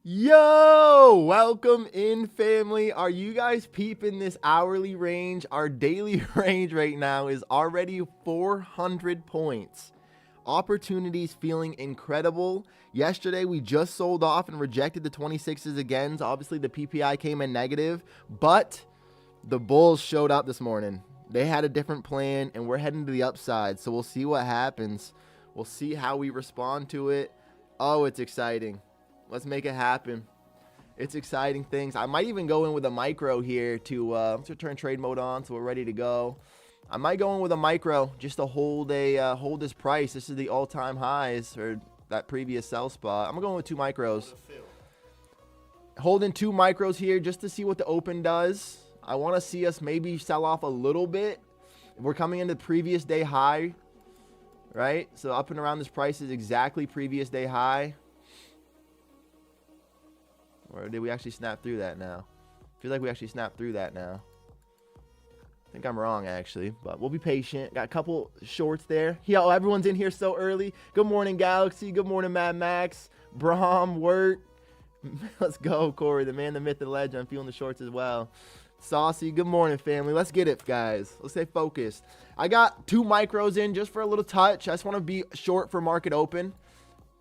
Yo, welcome in, family. Are you guys peeping this hourly range? Our daily range right now is already 400 points. Opportunities feeling incredible. Yesterday, we just sold off and rejected the 26s again. So obviously, the PPI came in negative, but the bulls showed up this morning. They had a different plan, and we're heading to the upside. So we'll see what happens. We'll see how we respond to it. Oh, it's exciting. Let's make it happen. It's exciting things. I might even go in with a micro here to turn trade mode on, so we're ready to go. I might go in with a micro just to hold this price. This is the all-time highs or that previous sell spot. I'm going with two micros. Holding two micros here just to see what the open does. I want to see us maybe sell off a little bit. We're coming into the previous day high, right? So up and around this price is exactly previous day high. Or did we actually snap through that now? I feel like we actually snapped through that now. I think I'm wrong, actually. But we'll be patient. Got a couple shorts there. Yo, everyone's in here so early. Good morning, Galaxy. Good morning, Mad Max. Brahm, Wirt. Let's go, Corey. The man, the myth, the legend. I'm feeling the shorts as well. Saucy. Good morning, family. Let's get it, guys. Let's stay focused. I got two micros in just for a little touch. I just want to be short for market open.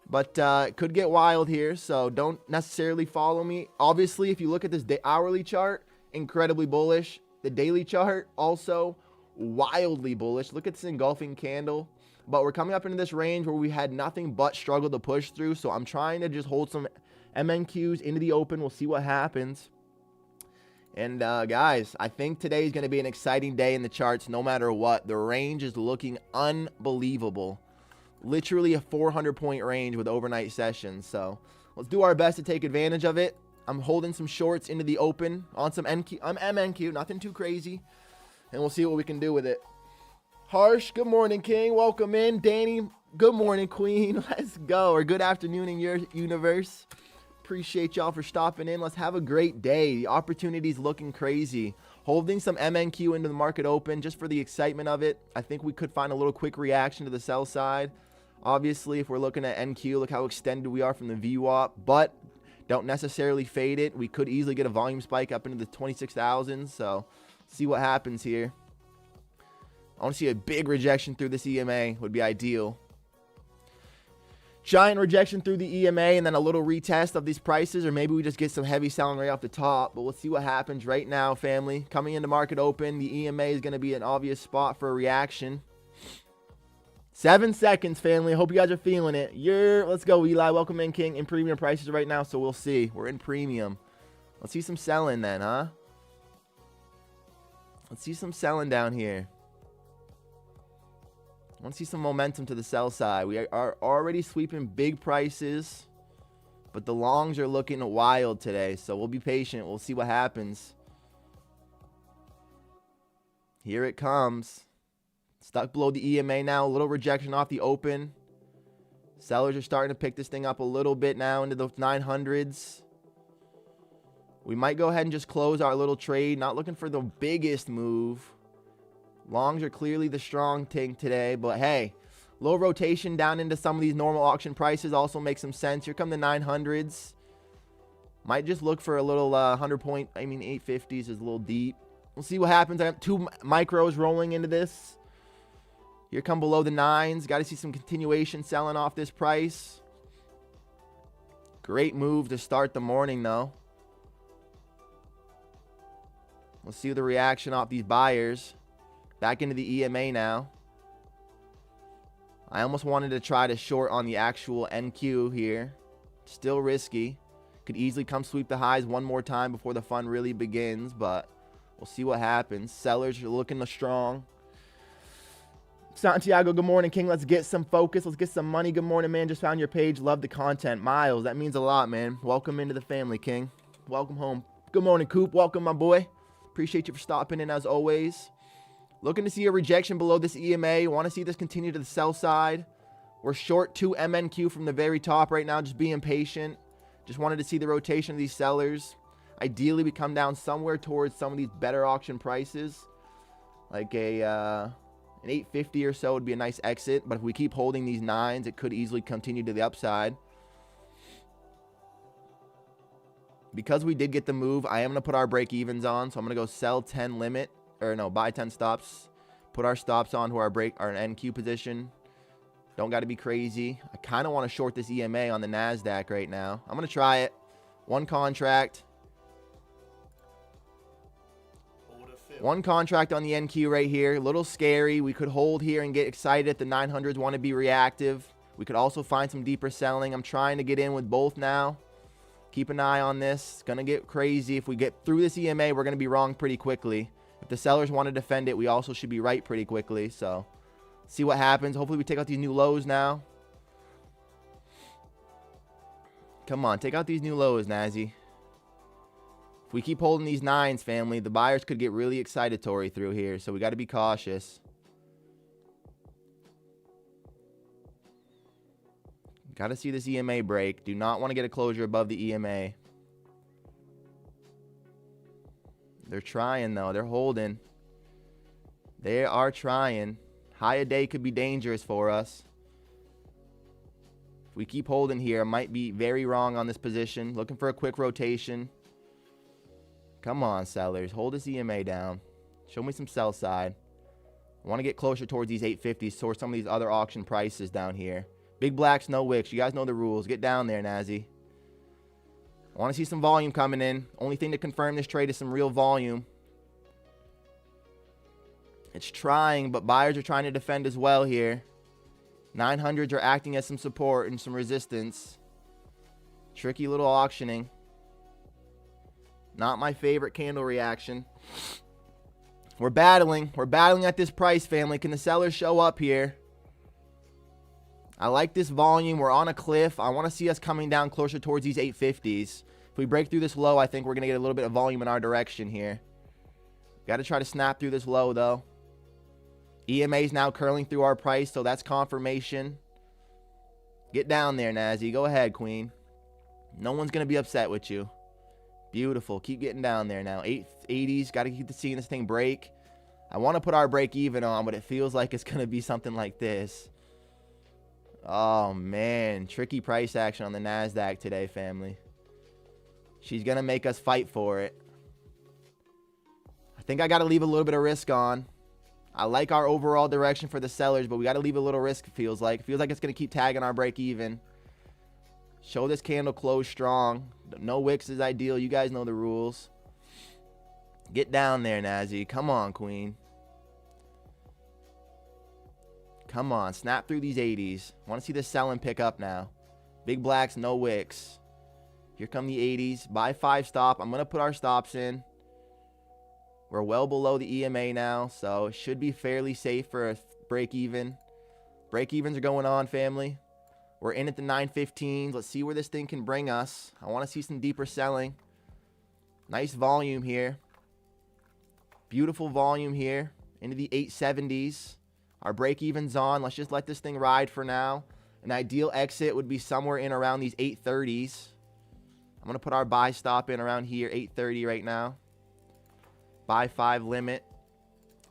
But it could get wild here, so don't necessarily follow me. Obviously, if you look at this hourly chart, incredibly bullish. The daily chart, also wildly bullish. Look at this engulfing candle. But we're coming up into this range where we had nothing but struggle to push through. So I'm trying to just hold some MNQs into the open. We'll see what happens. And guys, I think today is going to be an exciting day in the charts no matter what. The range is looking unbelievable. Literally a 400-point range with overnight sessions. So let's do our best to take advantage of it. I'm holding some shorts into the open on some MNQ, nothing too crazy. And we'll see what we can do with it. Harsh, good morning, King. Welcome in. Danny, good morning, Queen. Let's go. Or good afternoon in your universe. Appreciate y'all for stopping in. Let's have a great day. The opportunity's looking crazy. Holding some MNQ into the market open just for the excitement of it. I think we could find a little quick reaction to the sell side. Obviously, if we're looking at NQ, look how extended we are from the VWAP, but don't necessarily fade it. We could easily get a volume spike up into the 26,000, so see what happens here. I want to see a big rejection through this EMA would be ideal. Giant rejection through the EMA and then a little retest of these prices, or maybe we just get some heavy selling right off the top, but we'll see what happens right now, family. Coming into market open, the EMA is going to be an obvious spot for a reaction. 7 seconds, family. Hope you guys are feeling it. Let's go, Eli. Welcome in, King. In premium prices right now, so we'll see. We're in premium. Let's see some selling then, huh? Let's see some selling down here. I want to see some momentum to the sell side. We are already sweeping big prices, but the longs are looking wild today, so we'll be patient. We'll see what happens. Here it comes. Stuck below the EMA now. A little rejection off the open. Sellers are starting to pick this thing up a little bit now into the 900s. We might go ahead and just close our little trade. Not looking for the biggest move. Longs are clearly the strong thing today. But hey, low rotation down into some of these normal auction prices also makes some sense. Here come the 900s. Might just look for a little 850s is a little deep. We'll see what happens. I have two micros rolling into this. Here come below the 9s. Got to see some continuation selling off this price. Great move to start the morning, though. We'll see the reaction off these buyers. Back into the EMA now. I almost wanted to try to short on the actual NQ here. Still risky. Could easily come sweep the highs one more time before the fun really begins, but we'll see what happens. Sellers are looking strong. Santiago, good morning, King. Let's get some focus. Let's get some money. Good morning, man. Just found your page. Love the content. Miles, that means a lot, man. Welcome into the family, King. Welcome home. Good morning, Coop. Welcome, my boy. Appreciate you for stopping in as always. Looking to see a rejection below this EMA. Want to see this continue to the sell side. We're short 2 MNQ from the very top right now. Just being patient. Just wanted to see the rotation of these sellers. Ideally, we come down somewhere towards some of these better auction prices. Like an 850 or so would be a nice exit. But if we keep holding these 9s, it could easily continue to the upside. Because we did get the move, I am going to put our break evens on. So I'm going to go sell 10 limit, or no, buy 10 stops. Put our stops on to our NQ position. Don't got to be crazy. I kind of want to short this EMA on the NASDAQ right now. I'm going to try it. One contract. One contract on the NQ right here. A little scary. We could hold here and get excited if the 900s want to be reactive. We could also find some deeper selling. I'm trying to get in with both now. Keep an eye on this. It's going to get crazy. If we get through this EMA, we're going to be wrong pretty quickly. If the sellers want to defend it, we also should be right pretty quickly. So, see what happens. Hopefully, we take out these new lows now. Come on, take out these new lows, Nazi. If we keep holding these 9s, family, the buyers could get really excitatory through here. So, we got to be cautious. Got to see this EMA break. Do not want to get a closure above the EMA. They're trying, though. They're holding. They are trying. High a day could be dangerous for us. If we keep holding here, I might be very wrong on this position. Looking for a quick rotation. Come on, sellers. Hold this EMA down. Show me some sell side. I want to get closer towards these 850s, towards some of these other auction prices down here. Big blacks, no wicks. You guys know the rules. Get down there, Nazi. I want to see some volume coming in. Only thing to confirm this trade is some real volume. It's trying, but buyers are trying to defend as well here. 900s are acting as some support and some resistance. Tricky little auctioning. Not my favorite candle reaction. We're battling. We're battling at this price, family. Can the sellers show up here? I like this volume. We're on a cliff. I want to see us coming down closer towards these 850s. If we break through this low, I think we're going to get a little bit of volume in our direction here. Got to try to snap through this low, though. EMA is now curling through our price, so that's confirmation. Get down there, Nazi. Go ahead, Queen. No one's going to be upset with you. Beautiful. Keep getting down there now. 880s. Got to keep seeing this thing break. I want to put our break even on, but it feels like it's going to be something like this. Oh, man. Tricky price action on the NASDAQ today, family. She's going to make us fight for it. I think I got to leave a little bit of risk on. I like our overall direction for the sellers, but we got to leave a little risk, it feels like. It feels like it's going to keep tagging our break even. Show this candle close strong. No wicks is ideal. You guys know the rules. Get down there, Nazi. Come on, Queen. Come on, snap through these 80s. Want to see this selling pick up now. Big blacks, no wicks. Here come the 80s. Buy 5 stop. I'm going to put our stops in. We're well below the EMA now, so it should be fairly safe for a break even. Break evens are going on, family. We're in at the 915s. Let's see where this thing can bring us. I want to see some deeper selling. Nice volume here. Beautiful volume here. Into the 870s. Our break-even's on. Let's just let this thing ride for now. An ideal exit would be somewhere in around these 830s. I'm going to put our buy stop in around here, 830 right now. Buy 5 limit.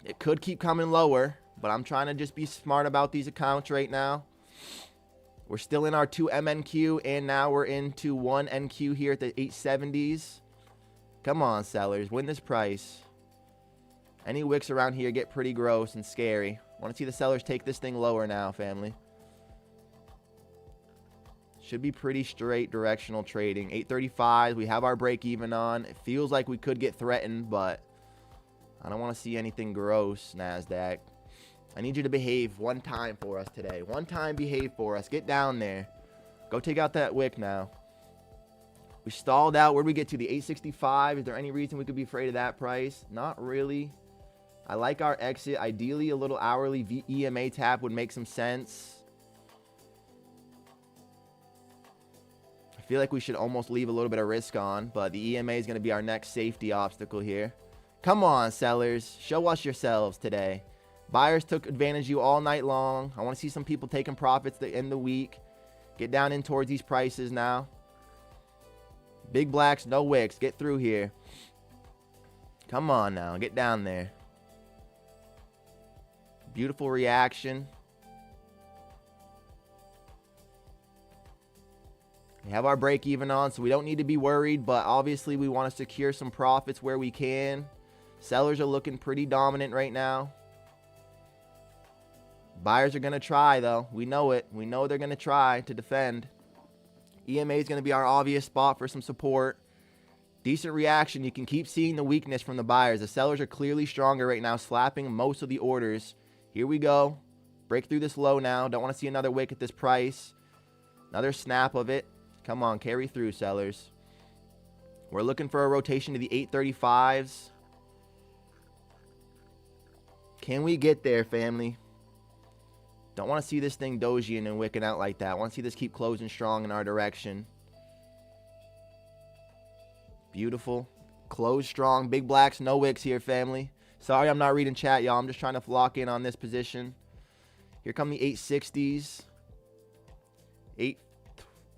It could keep coming lower, but I'm trying to just be smart about these accounts right now. We're still in our 2 MNQ, and now we're into 1 NQ here at the 870s. Come on, sellers. Win this price. Any wicks around here get pretty gross and scary. Want to see the sellers take this thing lower now, family. Should be pretty straight directional trading. 835, we have our break even on. It feels like we could get threatened, but I don't want to see anything gross, NASDAQ. I need you to behave one time for us today. One time behave for us. Get down there. Go take out that wick now. We stalled out. Where'd we get to? The 865. Is there any reason we could be afraid of that price? Not really. I like our exit. Ideally, a little hourly EMA tap would make some sense. I feel like we should almost leave a little bit of risk on, but the EMA is going to be our next safety obstacle here. Come on, sellers. Show us yourselves today. Buyers took advantage of you all night long. I want to see some people taking profits to end the week. Get down in towards these prices now. Big blacks, no wicks. Get through here. Come on now. Get down there. Beautiful reaction. We have our break even on, so we don't need to be worried, but obviously we want to secure some profits where we can. Sellers are looking pretty dominant right now. Buyers are going to try, though. We know it. We know they're going to try to defend. EMA is going to be our obvious spot for some support. Decent reaction. You can keep seeing the weakness from the buyers. The sellers are clearly stronger right now, slapping most of the orders. Here we go. Break through this low now. Don't want to see another wick at this price. Another snap of it. Come on, carry through, sellers. We're looking for a rotation to the 835s. Can we get there, family? Don't want to see this thing dojiing and wicking out like that. I want to see this keep closing strong in our direction. Beautiful. Close strong. Big blacks, no wicks here, family. Sorry I'm not reading chat, y'all. I'm just trying to lock in on this position. Here come the 860s.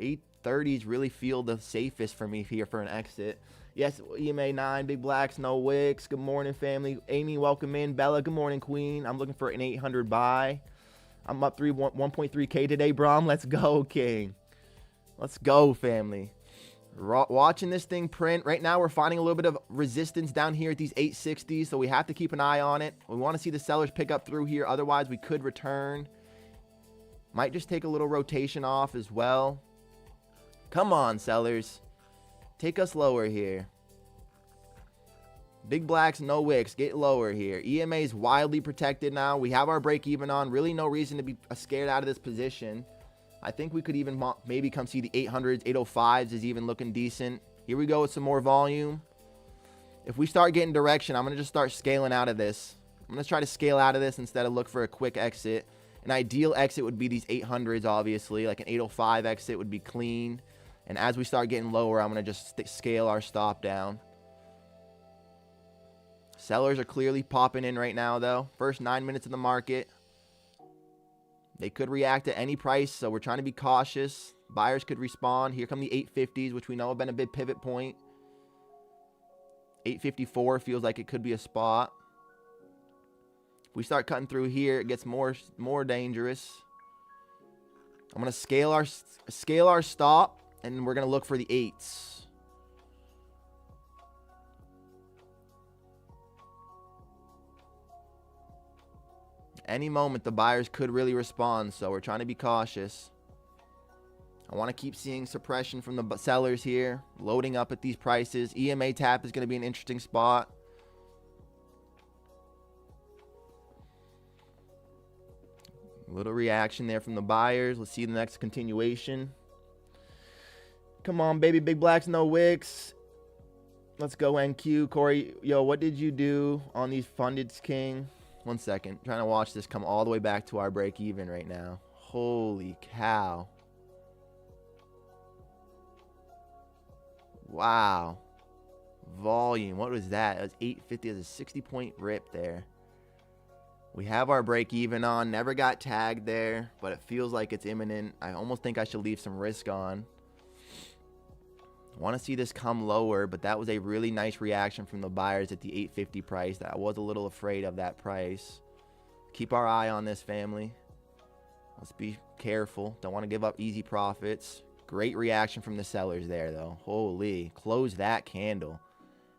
830s really feel the safest for me here for an exit. Yes, EMA 9, big blacks, no wicks. Good morning, family. Amy, welcome in. Bella, good morning, queen. I'm looking for an 800 buy. I'm up 1.3K today, Brom. Let's go, king. Let's go, family. Watching this thing print. Right now, we're finding a little bit of resistance down here at these 860s, so we have to keep an eye on it. We want to see the sellers pick up through here. Otherwise, we could return. Might just take a little rotation off as well. Come on, sellers. Take us lower here. Big blacks, no wicks. Get lower here. EMA is wildly protected now. We have our break even on. Really no reason to be scared out of this position. I think we could even maybe come see the 800s, 805s is even looking decent. Here we go with some more volume. If we start getting direction, I'm going to just start scaling out of this. I'm going to try to scale out of this instead of look for a quick exit. An ideal exit would be these 800s, obviously. Like an 805 exit would be clean. And as we start getting lower, I'm going to just scale our stop down. Sellers are clearly popping in right now, though. First 9 minutes of the market. They could react at any price, so we're trying to be cautious. Buyers could respond. Here come the 850s, which we know have been a big pivot point. 854 feels like it could be a spot. If we start cutting through here, it gets more dangerous. I'm going to scale our stop, and we're going to look for the 8s. Any moment, the buyers could really respond, so we're trying to be cautious. I want to keep seeing suppression from the sellers here, loading up at these prices. EMA tap is going to be an interesting spot. Little reaction there from the buyers. Let's see the next continuation. Come on, baby. Big blacks, no wicks. Let's go, NQ. Corey, yo, what did you do on these fundeds, king? 1 second. Trying to watch this come all the way back to our break even right now. Holy cow. Wow. Volume. What was that? It was 850. It was a 60-point rip there. We have our break even on. Never got tagged there, but it feels like it's imminent. I almost think I should leave some risk on. Want to see this come lower, but that was a really nice reaction from the buyers at the 850 price. I was a little afraid of that price. Keep our eye on this, family. Let's be careful. Don't want to give up easy profits. Great reaction from the sellers there, though. Holy, close that candle.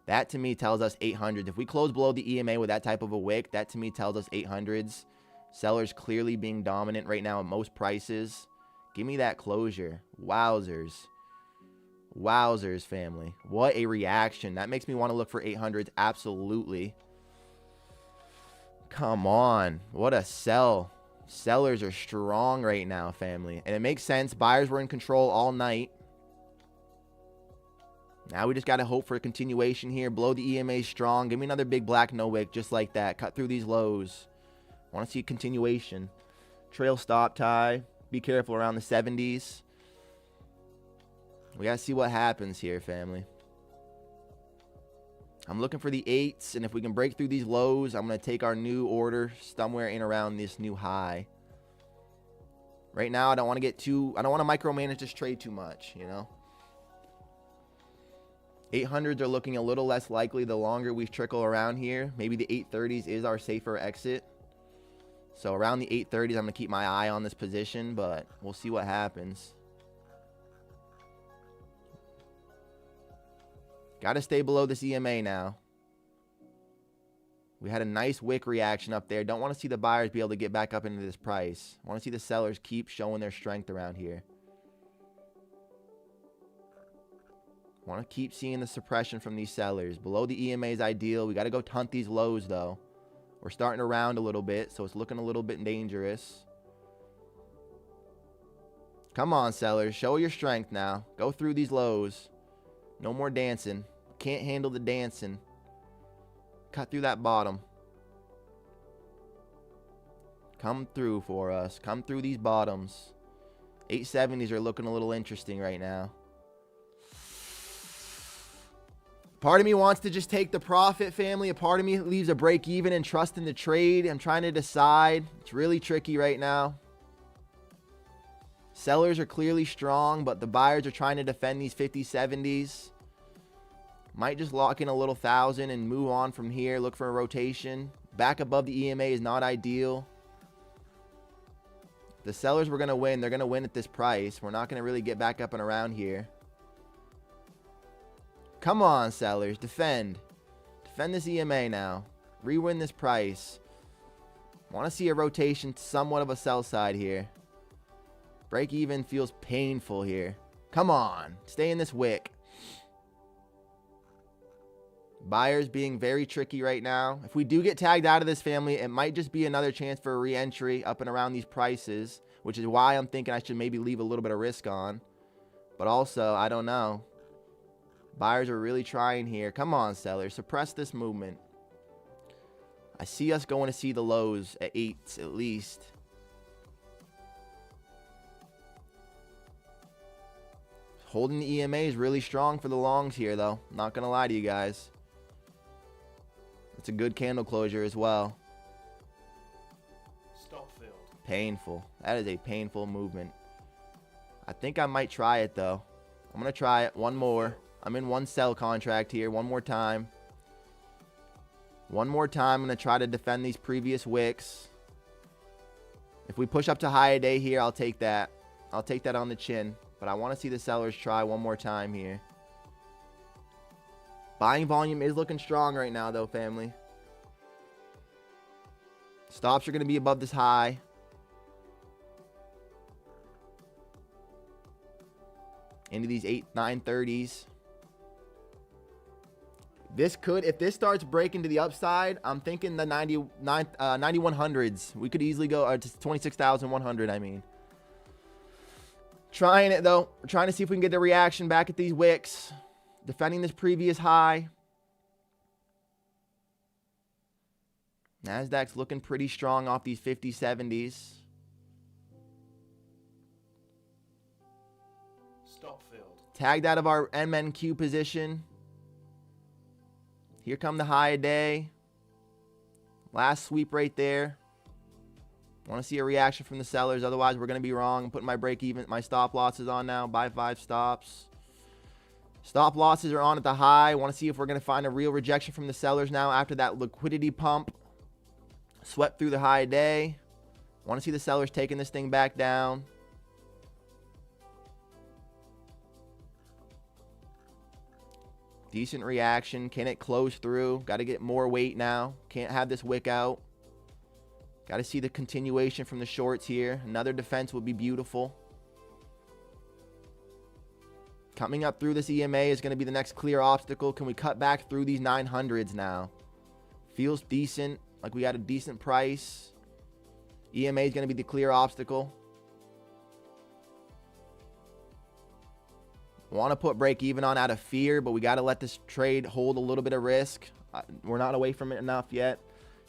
That, to me, tells us 800s. If we close below the EMA with that type of a wick, that, to me, tells us 800s. Sellers clearly being dominant right now at most prices. Give me that closure. Wowzers. Wowzers, family. What a reaction. That makes me want to look for 800s. Absolutely. Come on. What a sell. Sellers are strong right now, family. And it makes sense. Buyers were in control all night. Now we just got to hope for a continuation here. Below the EMA strong. Give me another big black no wick just like that. Cut through these lows. Want to see a continuation. Trail stop tie. Be careful around the 70s. We got to see what happens here, family. I'm looking for the 8s, and if we can break through these lows, I'm going to take our new order somewhere in around this new high. Right now, I don't want to micromanage this trade too much, you know. 800s are looking a little less likely the longer we trickle around here. Maybe the 830s is our safer exit. So around the 830s, I'm going to keep my eye on this position, but we'll see what happens. Got to stay below this EMA now. We had a nice wick reaction up there. Don't want to see the buyers be able to get back up into this price. Want to see the sellers keep showing their strength around here. Want to keep seeing the suppression from these sellers. Below the EMA is ideal. We got to go hunt these lows, though. We're starting to round a little bit, so it's looking a little bit dangerous. Come on, sellers. Show your strength now. Go through these lows. No more dancing. Can't handle the dancing. Cut through that bottom. Come through for us. Come through these bottoms. 870s are looking a little interesting right now. Part of me wants to just take the profit, family. A part of me leaves a break even and trust in the trade. I'm trying to decide. It's really tricky right now. Sellers are clearly strong, but the buyers are trying to defend these 50-70s. Might just lock in a little 1,000 and move on from here. Look for a rotation. Back above the EMA is not ideal. The sellers were going to win. They're going to win at this price. We're not going to really get back up and around here. Come on, sellers. Defend. Defend this EMA now. Re-win this price. Want to see a rotation to somewhat of a sell side here. Break even feels painful here. Come on. Stay in this wick. Buyers being very tricky right now. If we do get tagged out of this, family, it might just be another chance for a re-entry up and around these prices, which is why I'm thinking I should maybe leave a little bit of risk on. But also, I don't know. Buyers are really trying here. Come on, sellers. Suppress this movement. I see us going to see the lows at 8s at least. Holding the EMA is really strong for the longs here, though. Not going to lie to you guys. It's a good candle closure as well. Stop filled. Painful. That is a painful movement. I think I might try it, though. I'm going to try it. One more. I'm in one sell contract here. One more time. One more time. I'm going to try to defend these previous wicks. If we push up to high a day here, I'll take that. I'll take that on the chin. But I want to see the sellers try one more time here. Buying volume is looking strong right now, though, family. Stops are going to be above this high. Into these 930s. This could, if this starts breaking to the upside, I'm thinking the 9100s. We could easily go to 26,100, I mean. Trying it, though. We're trying to see if we can get the reaction back at these wicks. Defending this previous high. Nasdaq's looking pretty strong off these 50-70s. Stop filled. Tagged out of our MNQ position. Here come the high a day. Last sweep right there. Want to see a reaction from the sellers. Otherwise, we're going to be wrong. I'm putting my break even, my stop losses on now. Buy 5 stops. Stop losses are on at the high. Want to see if we're going to find a real rejection from the sellers now after that liquidity pump. Swept through the high day. Want to see the sellers taking this thing back down. Decent reaction. Can it close through? Got to get more weight now. Can't have this wick out. Got to see the continuation from the shorts here. Another defense would be beautiful. Coming up through this EMA is going to be the next clear obstacle. Can we cut back through these 900s now? Feels decent. Like we got a decent price. EMA is going to be the clear obstacle. Want to put break even on out of fear, but we got to let this trade hold a little bit of risk. We're not away from it enough yet.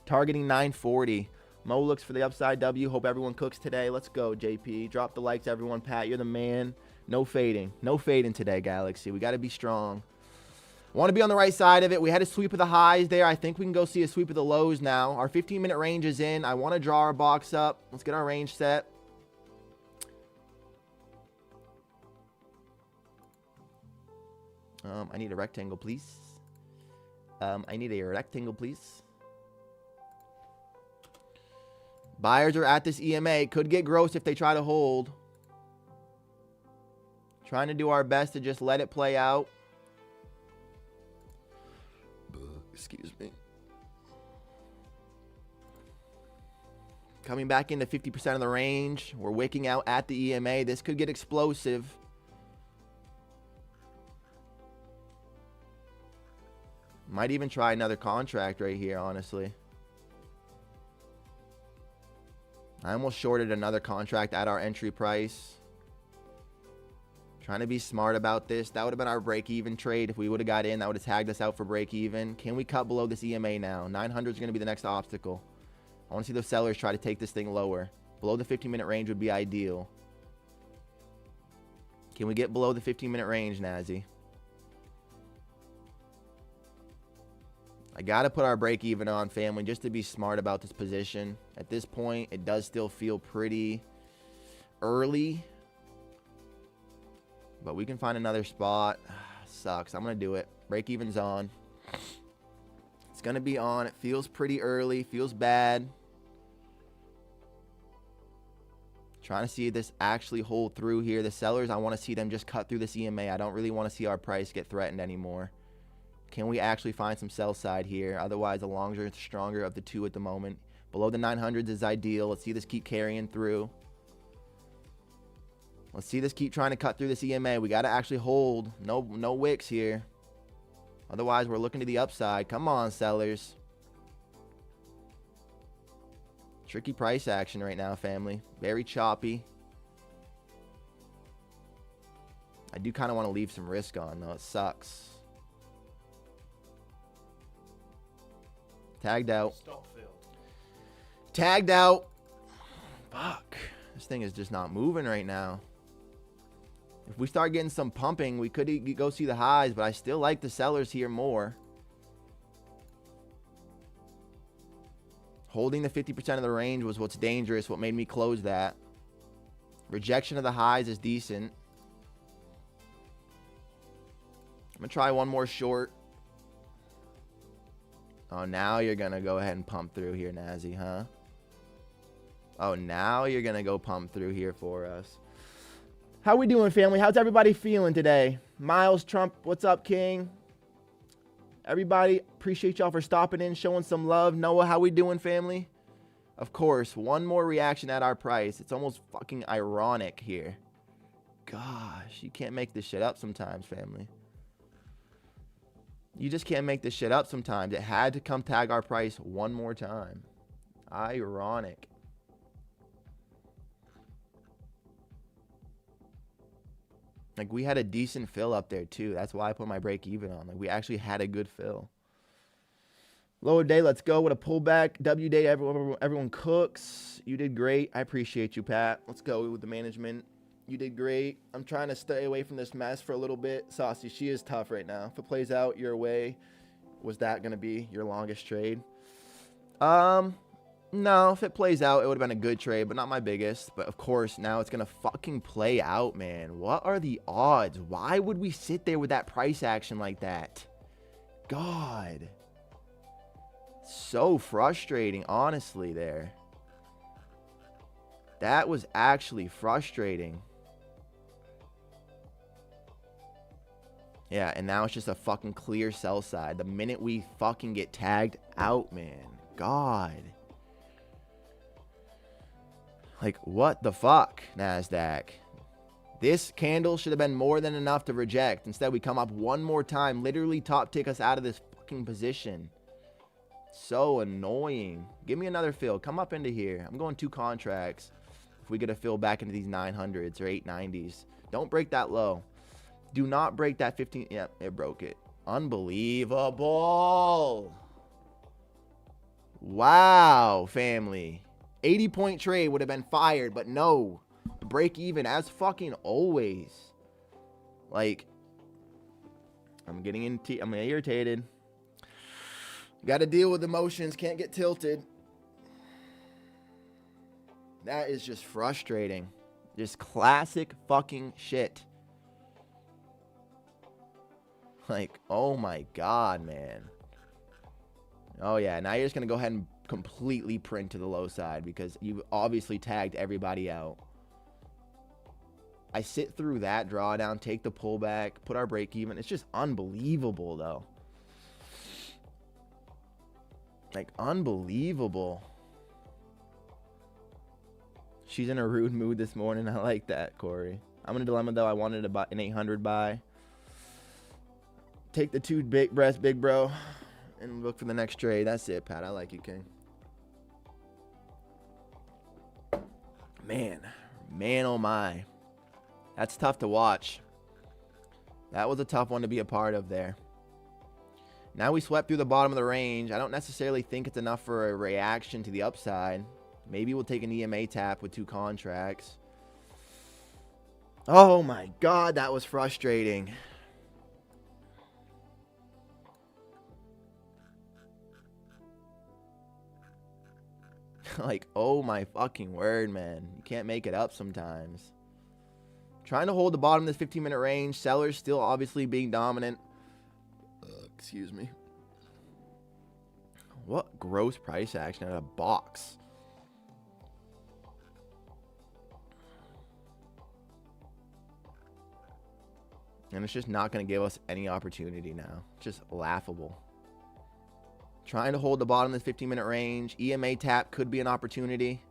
Targeting 940. Mo looks for the upside W. Hope everyone cooks today. Let's go, JP. Drop the likes, everyone. Pat, you're the man. No fading. No fading today, Galaxy. We got to be strong. Want to be on the right side of it. We had a sweep of the highs there. I think we can go see a sweep of the lows now. Our 15-minute range is in. I want to draw our box up. Let's get our range set. I need a rectangle, please. I need a rectangle, please. Buyers are at this EMA. Could get gross if they try to hold. Trying to do our best to just let it play out. Excuse me. Coming back into 50% of the range. We're wicking out at the EMA. This could get explosive. Might even try another contract right here, honestly. I almost shorted another contract at our entry price. Trying to be smart about this. That would have been our break-even trade. If we would have got in, that would have tagged us out for break-even. Can we cut below this EMA now? 900 is going to be the next obstacle. I want to see those sellers try to take this thing lower. Below the 15-minute range would be ideal. Can we get below the 15-minute range, Nazi? I got to put our break-even on, family, just to be smart about this position. At this point, it does still feel pretty early. But we can find another spot. Sucks. I'm going to do it. Break-even's on. It's going to be on. It feels pretty early. Feels bad. Trying to see if this actually hold through here. The sellers, I want to see them just cut through this EMA. I don't really want to see our price get threatened anymore. Can we actually find some sell side here? Otherwise, the longer and stronger of the two at the moment. Below the 900s is ideal. Let's see this keep carrying through. Let's see this keep trying to cut through this EMA. We got to actually hold. No wicks here. Otherwise, we're looking to the upside. Come on, sellers. Tricky price action right now, family. Very choppy. I do kind of want to leave some risk on, though. It sucks. Tagged out. Tagged out. Fuck. This thing is just not moving right now. If we start getting some pumping, we could go see the highs, but I still like the sellers here more. Holding the 50% of the range was what's dangerous, what made me close that. Rejection of the highs is decent. I'm going to try one more short. Oh, now you're going to go ahead and pump through here, Nazi, huh? Oh, now you're going to go pump through here for us. How we doing, family? How's everybody feeling today? Miles Trump, what's up, King? Everybody, appreciate y'all for stopping in, showing some love. Noah, how we doing, family? Of course, one more reaction at our price. It's almost fucking ironic here. Gosh, you can't make this shit up sometimes, family. You just can't make this shit up sometimes. It had to come tag our price one more time. Ironic. Like, we had a decent fill up there, too. That's why I put my break even on. Like, we actually had a good fill. Lower day, let's go with a pullback. W day, everyone cooks. You did great. I appreciate you, Pat. Let's go with the management. You did great. I'm trying to stay away from this mess for a little bit. Saucy, she is tough right now. If it plays out your way, was that going to be your longest trade? No, if it plays out, it would have been a good trade, but not my biggest. But, of course, now it's going to fucking play out, man. What are the odds? Why would we sit there with that price action like that? God. So frustrating, honestly, there. That was actually frustrating. Yeah, and now it's just a fucking clear sell side. The minute we fucking get tagged out, man. God. Like, what the fuck, NASDAQ? This candle should have been more than enough to reject. Instead, we come up one more time, literally top tick us out of this fucking position. So annoying. Give me another fill. Come up into here. I'm going 2 contracts. If we get a fill back into these 900s or 890s. Don't break that low. Do not break that 15. Yep, it broke it. Unbelievable. Wow, family. 80-point trade would have been fired, but no. Break even as fucking always. Like, I'm irritated. Got to deal with emotions. Can't get tilted. That is just frustrating. Just classic fucking shit. Like, oh my God, man. Oh yeah, now you're just going to go ahead and completely print to the low side because you obviously tagged everybody out. I sit through that drawdown, take the pullback, put our break even. It's just unbelievable, though. Like, unbelievable. She's in a rude mood this morning. I like that, Corey. I'm in a dilemma, though. I wanted to buy an 800 buy. Take the 2 big breaths, big bro, and look for the next trade. That's it, Pat. I like you, King. Man, oh my. That's tough to watch. That was a tough one to be a part of there. Now we swept through the bottom of the range. I don't necessarily think it's enough for a reaction to the upside. Maybe we'll take an EMA tap with 2 contracts. Oh my God, that was frustrating. Like, oh my fucking word, man. You can't make it up sometimes. Trying to hold the bottom of this 15-minute range. Sellers still obviously being dominant. Excuse me. What gross price action at a box. And it's just not going to give us any opportunity now. Just laughable. Trying to hold the bottom of this 15-minute range. EMA tap could be an opportunity.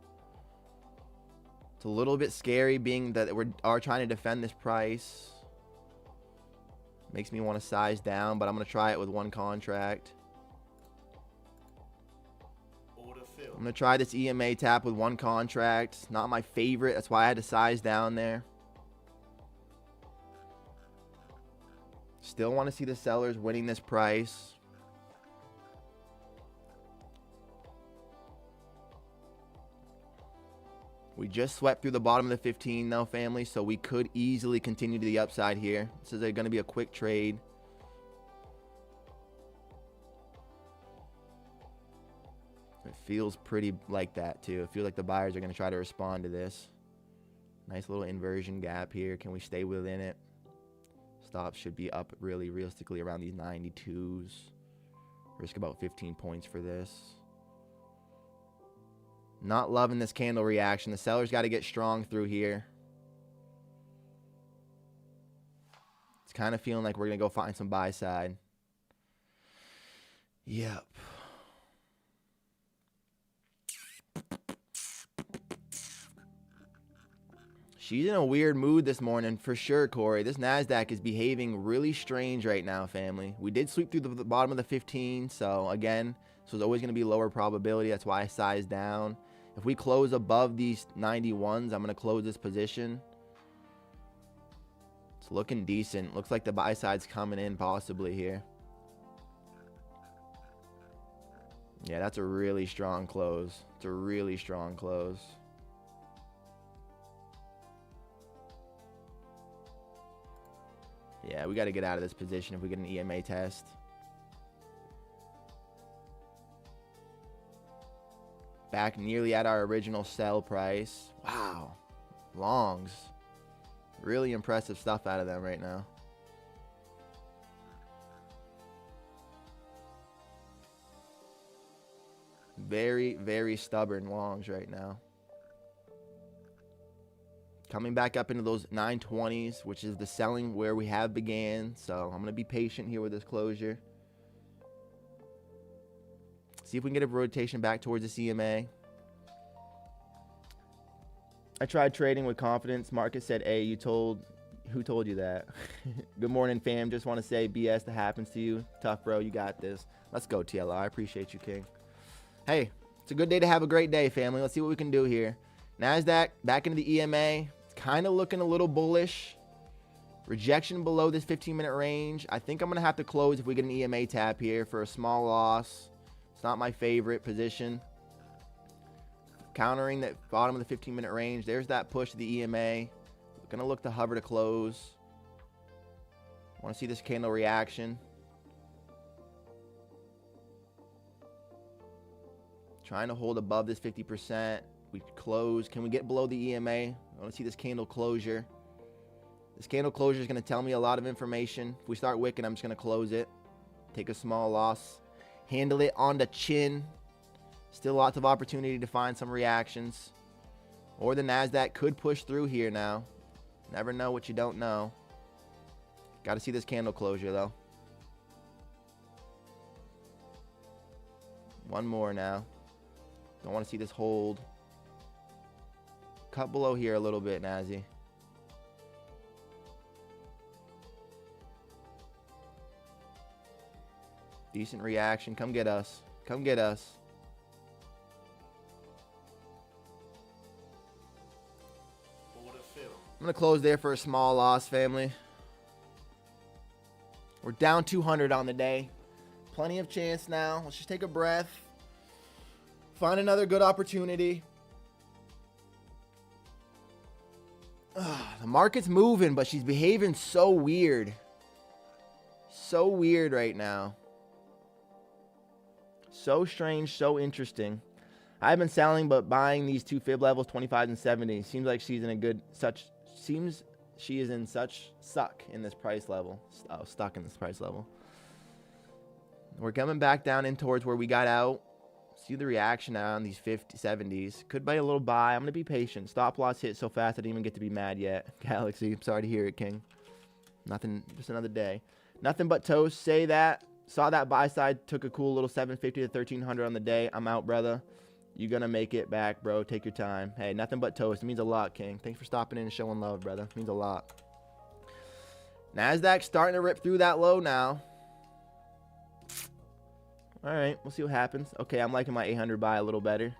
It's a little bit scary being that we are trying to defend this price. Makes me want to size down, but I'm going to try it with 1 contract. I'm going to try this EMA tap with 1 contract. It's not my favorite. That's why I had to size down there. Still want to see the sellers winning this price. We just swept through the bottom of the 15 though, family, so we could easily continue to the upside here. This is going to be a quick trade. It feels pretty like that too. I feel like the buyers are going to try to respond to this. Nice little inversion gap here. Can we stay within it? Stops should be up really realistically around these 92s. Risk about 15 points for this. Not loving this candle reaction. The seller's got to get strong through here. It's kind of feeling like we're going to go find some buy side. Yep. She's in a weird mood this morning for sure, Corey. This NASDAQ is behaving really strange right now, family. We did sweep through the bottom of the 15, so again, so it's always going to be lower probability. That's why I sized down. If we close above these 91s, I'm going to close this position. It's looking decent. Looks like the buy side's coming in possibly here. Yeah, that's a really strong close. It's a really strong close. Yeah, we got to get out of this position if we get an EMA test. Back nearly at our original sell price. Wow. Longs. Really impressive stuff out of them right now. Very, very stubborn longs right now. Coming back up into those 920s, which is the selling where we have began. So I'm going to be patient here with this closure. See if we can get a rotation back towards the CMA. I tried trading with confidence. Marcus said, hey, who told you that? Good morning, fam. Just want to say BS that happens to you. Tough, bro. You got this. Let's go, TLR. I appreciate you, King. Hey, it's a good day to have a great day, family. Let's see what we can do here. NASDAQ back into the EMA. It's kind of looking a little bullish. Rejection below this 15-minute range. I think I'm going to have to close if we get an EMA tap here for a small loss. It's not my favorite position. Countering that bottom of the 15-minute range. There's that push to the EMA. Going to look to hover to close. Want to see this candle reaction. Trying to hold above this 50%. We close. Can we get below the EMA? I want to see this candle closure. This candle closure is going to tell me a lot of information. If we start wicking, I'm just going to close it. Take a small loss. Handle it on the chin. Still lots of opportunity to find some reactions. Or the NASDAQ could push through here now. Never know what you don't know. Got to see this candle closure, though. One more now. Don't want to see this hold. Cut below here a little bit, Nazi. Decent reaction. Come get us. Come get us. I'm going to close there for a small loss, family. We're down 200 on the day. Plenty of chance now. Let's just take a breath. Find another good opportunity. The market's moving, but she's behaving so weird. So weird right now. So strange, so interesting. I've been selling but buying these two fib levels, 25 and 70. Seems like she's in a good seems she is in such stuck in this price level. Oh, stuck in this price level. We're coming back down in towards where we got out. See the reaction now on these 50, 70s. Could buy a little buy. I'm going to be patient. Stop loss hit so fast I didn't even get to be mad yet. Galaxy, I'm sorry to hear it, King. Nothing, just another day. Nothing but toast. Say that. Saw that buy side. Took a cool little 750 to 1300 on the day. I'm out, brother. You're going to make it back, bro. Take your time. Hey, nothing but toast. It means a lot, King. Thanks for stopping in and showing love, brother. It means a lot. NASDAQ starting to rip through that low now. All right, we'll see what happens. Okay, I'm liking my 800 buy a little better.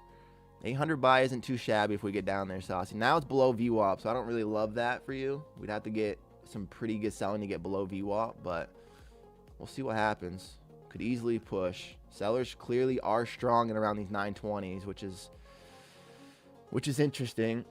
800 buy isn't too shabby if we get down there, Saucy. Now it's below VWAP, so I don't really love that for you. We'd have to get some pretty good selling to get below VWAP, but we'll see what happens. Could easily push. Sellers clearly are strong in around these 920s, which is interesting.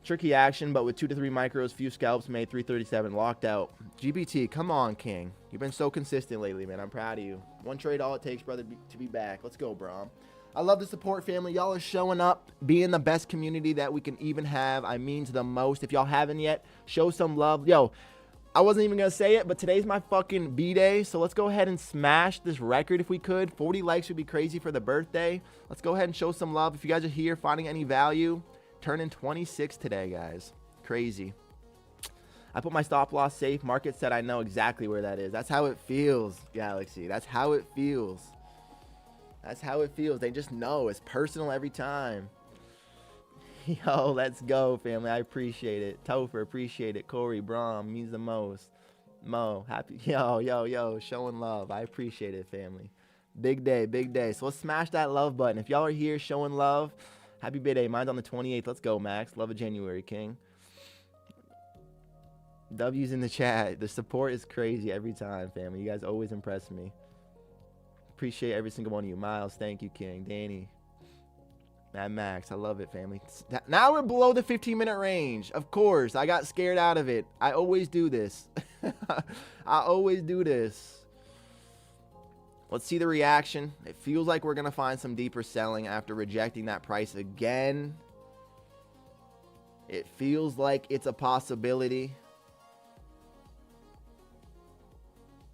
Tricky action, but with 2 to 3 micros, few scalps made, 337 locked out. GBT, come on, King. You've been so consistent lately, man. I'm proud of you. One trade, all it takes, brother, to be back. Let's go, Brom. I love the support, family. Y'all are showing up, being the best community that we can even have. I mean to the most. If y'all haven't yet, show some love. Yo, I wasn't even going to say it, but today's my fucking B-day, so let's go ahead and smash this record if we could. 40 likes would be crazy for the birthday. Let's go ahead and show some love. If you guys are here finding any value, turning 26 today, guys. Crazy. I put my stop loss safe. Market said I know exactly where that is. That's how it feels, Galaxy. That's how it feels. That's how it feels. They just know. It's personal every time. Yo, let's go, family. I appreciate it. Topher, appreciate it. Corey, Brom, means the most. Mo, happy. Yo, showing love. I appreciate it, family. Big day, big day. So let's smash that love button. If y'all are here showing love, happy B-Day. Mine's on the 28th. Let's go, Max. Love of January, King. W's in the chat. The support is crazy every time, family. You guys always impress me. Appreciate every single one of you. Miles, thank you, King. Danny. Mad Max, I love it, family. Now we're below the 15-minute range. Of course, I got scared out of it. I always do this. I always do this. Let's see the reaction. It feels like we're going to find some deeper selling after rejecting that price again. It feels like it's a possibility.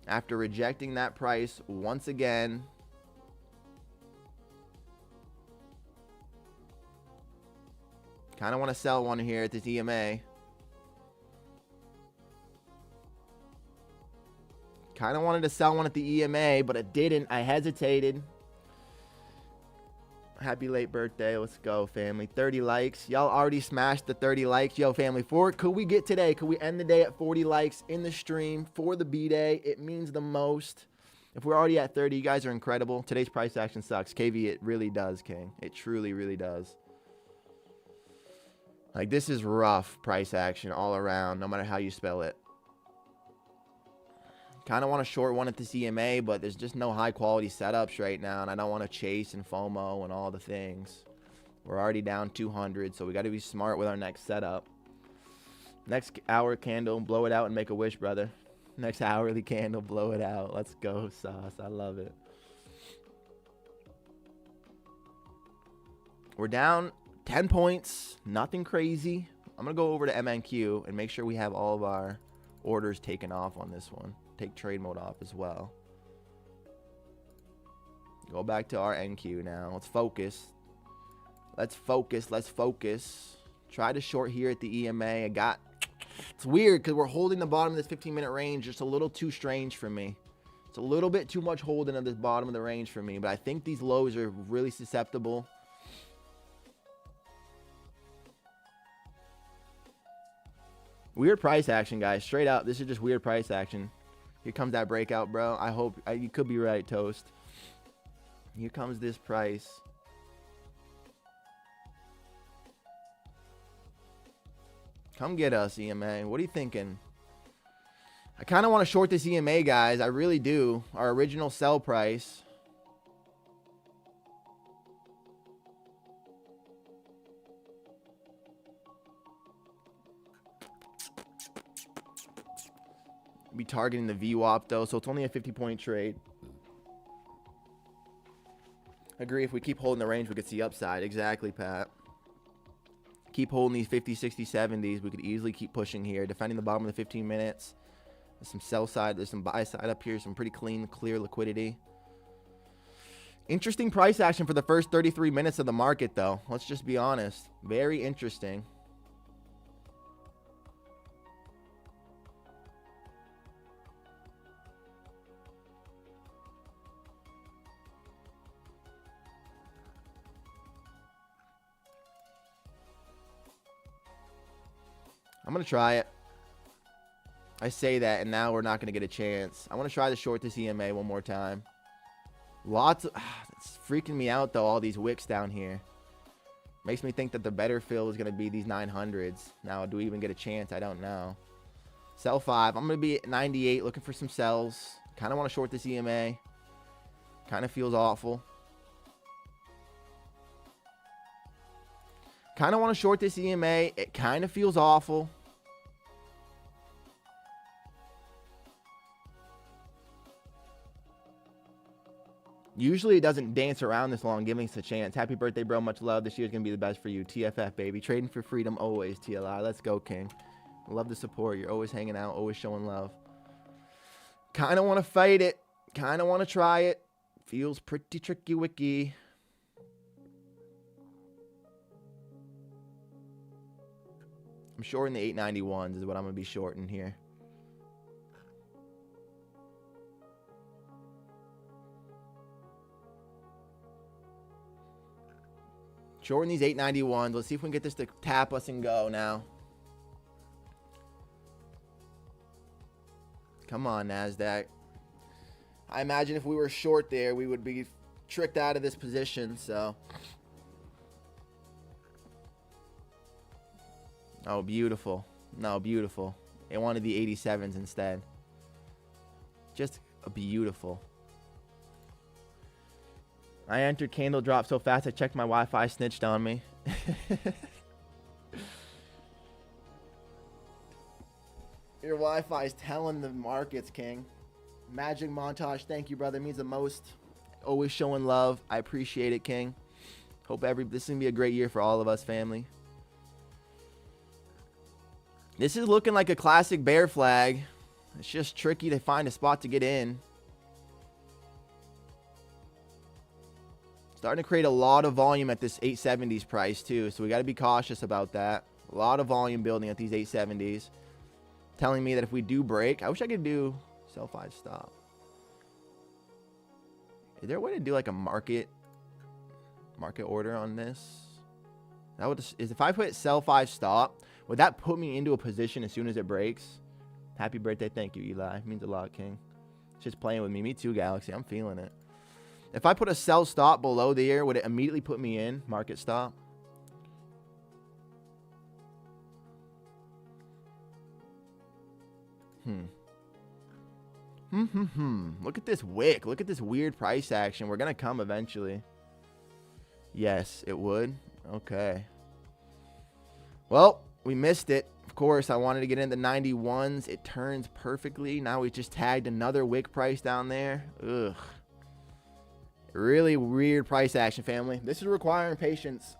After rejecting that price once again. Kind of want to sell one here at this EMA. Kind of wanted to sell one at the EMA, but I didn't. I hesitated. Happy late birthday. Let's go, family. 30 likes. Y'all already smashed the 30 likes. Yo, family, could we get today? Could we end the day at 40 likes in the stream for the B-Day? It means the most. If we're already at 30, you guys are incredible. Today's price action sucks. KV, it really does, King. It truly, really does. Like, this is rough price action all around, no matter how you spell it. Kind of want to short one at the CMA, but there's just no high-quality setups right now, and I don't want to chase and FOMO and all the things. We're already down 200, so we got to be smart with our next setup. Next hour candle, blow it out and make a wish, brother. Next hourly candle, blow it out. Let's go, Sauce. I love it. We're down 10 points, nothing crazy. I'm going to go over to MNQ and make sure we have all of our orders taken off on this one. Take trade mode off as well. Go back to our NQ now. Let's focus. Let's focus. Let's focus. Try to short here at the EMA. It's weird because we're holding the bottom of this 15-minute range just a little too strange for me. It's a little bit too much holding at this bottom of the range for me, but I think these lows are really susceptible. Weird price action, guys. Straight up, this is just weird price action. Here comes that breakout, bro. I hope you could be right, Toast. Here comes this price. Come get us, EMA. What are you thinking? I kind of want to short this EMA, guys. I really do. Our original sell price. Be targeting the VWAP, though, so it's only a 50-point trade. Agree, if we keep holding the range, we could see upside. Exactly, Pat. Keep holding these 50, 60, 70s. We could easily keep pushing here. Defending the bottom of the 15 minutes. There's some sell side. There's some buy side up here. Some pretty clean, clear liquidity. Interesting price action for the first 33 minutes of the market, though. Let's just be honest. Very interesting. I'm going to try it. I say that, and now we're not going to get a chance. I want to try to short this EMA one more time. Lots of... it's freaking me out, though, all these wicks down here. Makes me think that the better fill is going to be these 900s. Now, do we even get a chance? I don't know. Sell 5. I'm going to be at 98 looking for some sells. Kind of want to short this EMA. Kind of feels awful. Kind of want to short this EMA. It kind of feels awful. Usually it doesn't dance around this long, giving us a chance. Happy birthday, bro. Much love. This year's going to be the best for you. TFF, baby. Trading for freedom always, TLI. Let's go, King. Love the support. You're always hanging out, always showing love. Kind of want to fight it. Kind of want to try it. Feels pretty tricky wicky. I'm shorting the 891s is what I'm going to be shorting here. Shorting these 891s. Let's see if we can get this to tap us and go now. Come on, NASDAQ. I imagine if we were short there, we would be tricked out of this position, so. Oh, beautiful. No, beautiful. It wanted the 87s instead. Just beautiful. I entered candle drop so fast I checked my Wi-Fi snitched on me. Your Wi-Fi is telling the markets, King. Magic montage, thank you, brother. It means the most. Always showing love. I appreciate it, King. Hope this is gonna be a great year for all of us, family. This is looking like a classic bear flag. It's just tricky to find a spot to get in. Starting to create a lot of volume at this 870s price too, so we got to be cautious about that. A lot of volume building at these 870s. Telling me that if we do break, I wish I could do sell 5 stop. Is there a way to do like a market order on this? That would is if I put sell 5 stop, would that put me into a position as soon as it breaks? Happy birthday, thank you, Eli. It means a lot, King. It's just playing with me. Me too, Galaxy. I'm feeling it. If I put a sell stop below there, would it immediately put me in market stop? Look at this wick. Look at this weird price action. We're going to come eventually. Yes, it would. Okay. Well, we missed it. Of course, I wanted to get in the 91s. It turns perfectly. Now we just tagged another wick price down there. Ugh. Really weird price action, family. This is requiring patience.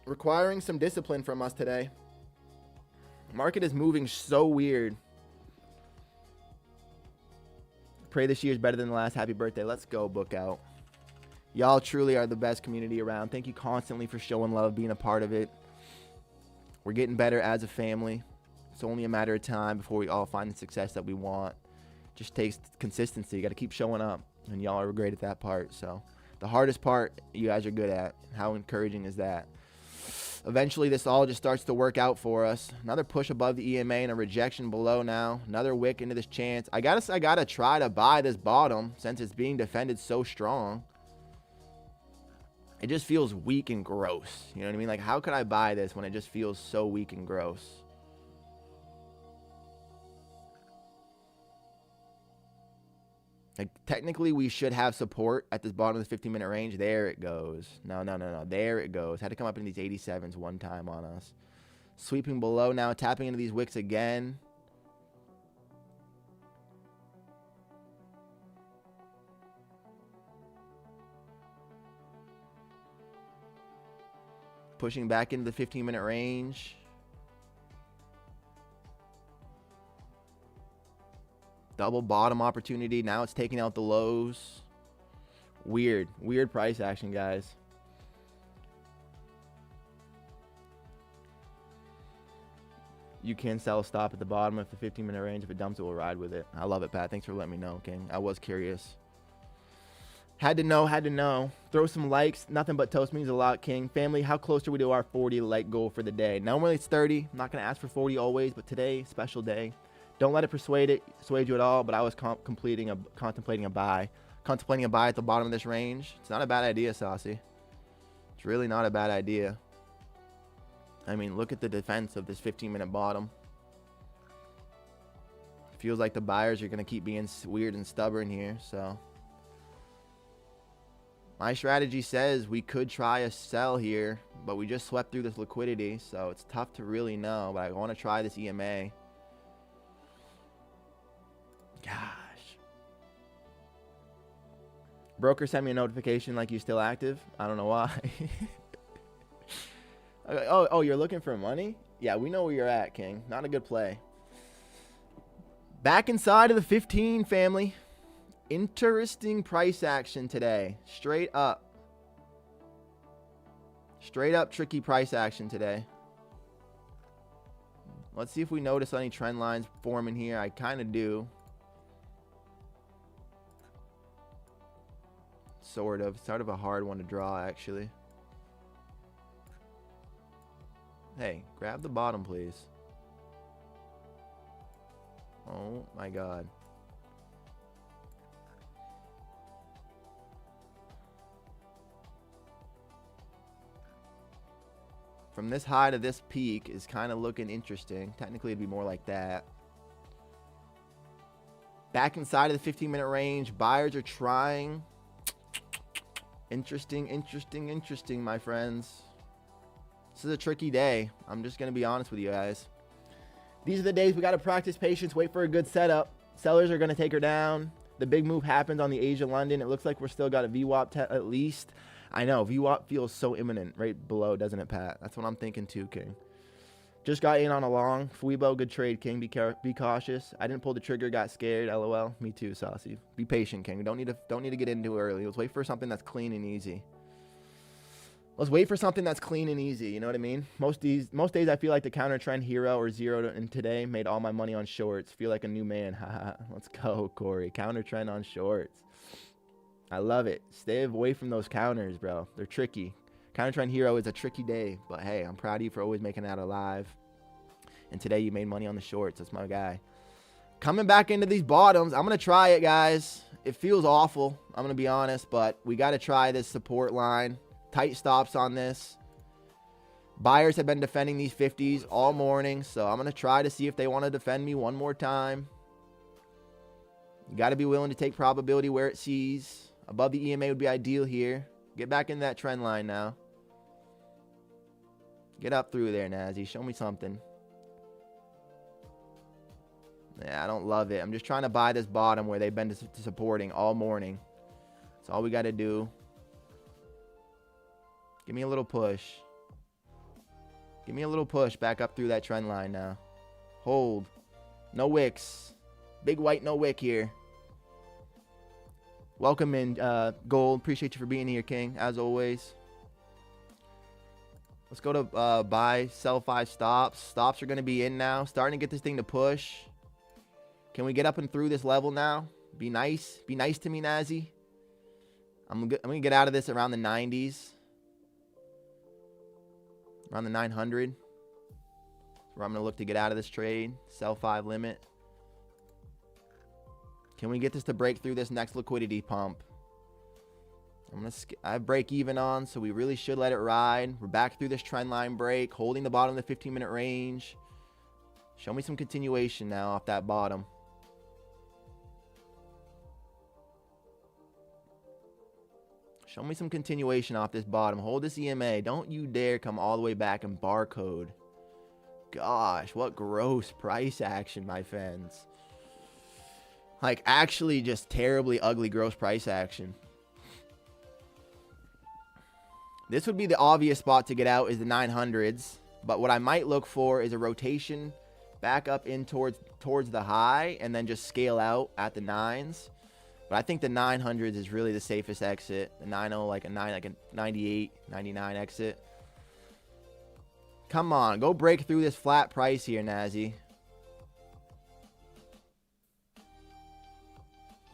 Requiring some discipline from us today. Market is moving so weird. Pray this year is better than the last. Happy birthday. Let's go, book out. Y'all truly are the best community around. Thank you constantly for showing love, being a part of it. We're getting better as a family. It's only a matter of time before we all find the success that we want. Just takes consistency. You got to keep showing up, and y'all are great at that part. So the hardest part you guys are good at. How encouraging is that? Eventually, this all just starts to work out for us. Another push above the EMA and a rejection below now. Another wick into this chance. I gotta try to buy this bottom since it's being defended so strong. It just feels weak and gross. You know what I mean? Like, how could I buy this when it just feels so weak and gross? Like, technically, we should have support at this bottom of the 15-minute range. There it goes. No. There it goes. Had to come up in these 87s one time on us. Sweeping below now. Tapping into these wicks again. Pushing back into the 15-minute range. Double bottom opportunity. Now it's taking out the lows. Weird price action, guys. You can sell a stop at the bottom of the 15-minute range. If it dumps, it will ride with it. I love it, Pat. Thanks for letting me know, King. I was curious. Had to know. Throw some likes. Nothing but toast means a lot, King. Family, how close are we to our 40 like goal for the day? Normally it's 30. I'm not going to ask for 40 always, but today, special day. Don't let it persuade you at all, but I was contemplating a buy. Contemplating a buy at the bottom of this range. It's not a bad idea, Saucy. It's really not a bad idea. I mean, look at the defense of this 15-minute bottom. Feels like the buyers are going to keep being weird and stubborn here, so. My strategy says we could try a sell here, but we just swept through this liquidity, so it's tough to really know, but I want to try this EMA. Gosh. Broker sent me a notification like you still active. I don't know why. Oh, you're looking for money? Yeah, we know where you're at, King. Not a good play. Back inside of the 15, family. Interesting price action today. Straight up tricky price action today. Let's see if we notice any trend lines forming here. I kind of do. Sort of a hard one to draw, actually. Hey, grab the bottom, please. Oh my God. From this high to this peak is kind of looking interesting. Technically, it'd be more like that. Back inside of the 15-minute range. Buyers are trying. Interesting, my friends. This is a tricky day. I'm just going to be honest with you guys. These are the days we got to practice patience, wait for a good setup. Sellers are going to take her down. The big move happens on the Asia London. It looks like we're still got a VWAP at least. I know, VWAP feels so imminent right below, doesn't it, Pat? That's what I'm thinking too, King. Just got in on a long. Fuibo, good trade, King. Be cautious. I didn't pull the trigger, got scared. LOL. Me too, Saucy. Be patient, King. We don't need to get into it early. Let's wait for something that's clean and easy. Let's wait for something that's clean and easy. You know what I mean? Most days I feel like the counter trend hero or zero, and today made all my money on shorts. Feel like a new man. Haha. Let's go, Corey. Counter trend on shorts. I love it. Stay away from those counters, bro. They're tricky. Counter trend hero is a tricky day, but hey, I'm proud of you for always making that alive. And today you made money on the shorts. That's my guy. Coming back into these bottoms, I'm going to try it, guys. It feels awful, I'm going to be honest, but we got to try this support line. Tight stops on this. Buyers have been defending these 50s all morning, so I'm going to try to see if they want to defend me one more time. You got to be willing to take probability where it sees. Above the EMA would be ideal here. Get back in that trend line now. Get up through there, Nazzy. Show me something. Yeah, I don't love it. I'm just trying to buy this bottom where they've been supporting all morning. That's all we got to do. Give me a little push. Give me a little push back up through that trend line now. Hold. No wicks. Big white no wick here. Welcome in, Gold. Appreciate you for being here, King, as always. Let's go to buy, sell 5 stops. Stops are going to be in now. Starting to get this thing to push. Can we get up and through this level now? Be nice. Be nice to me, Nazi. I'm going to get out of this around the 90s. Around the 900. Where I'm going to look to get out of this trade. Sell 5 limit. Can we get this to break through this next liquidity pump? I have break even on, so we really should let it ride. We're back through this trend line break, holding the bottom of the 15-minute range. Show me some continuation now off that bottom. Show me some continuation off this bottom. Hold this EMA. Don't you dare come all the way back and barcode. Gosh, what gross price action, my friends. Like, actually just terribly ugly gross price action. This would be the obvious spot to get out is the 900s. But what I might look for is a rotation back up in towards the high and then just scale out at the 9s. But I think the 900s is really the safest exit. The 90 like a 98, 99 exit. Come on, go break through this flat price here, Nazi.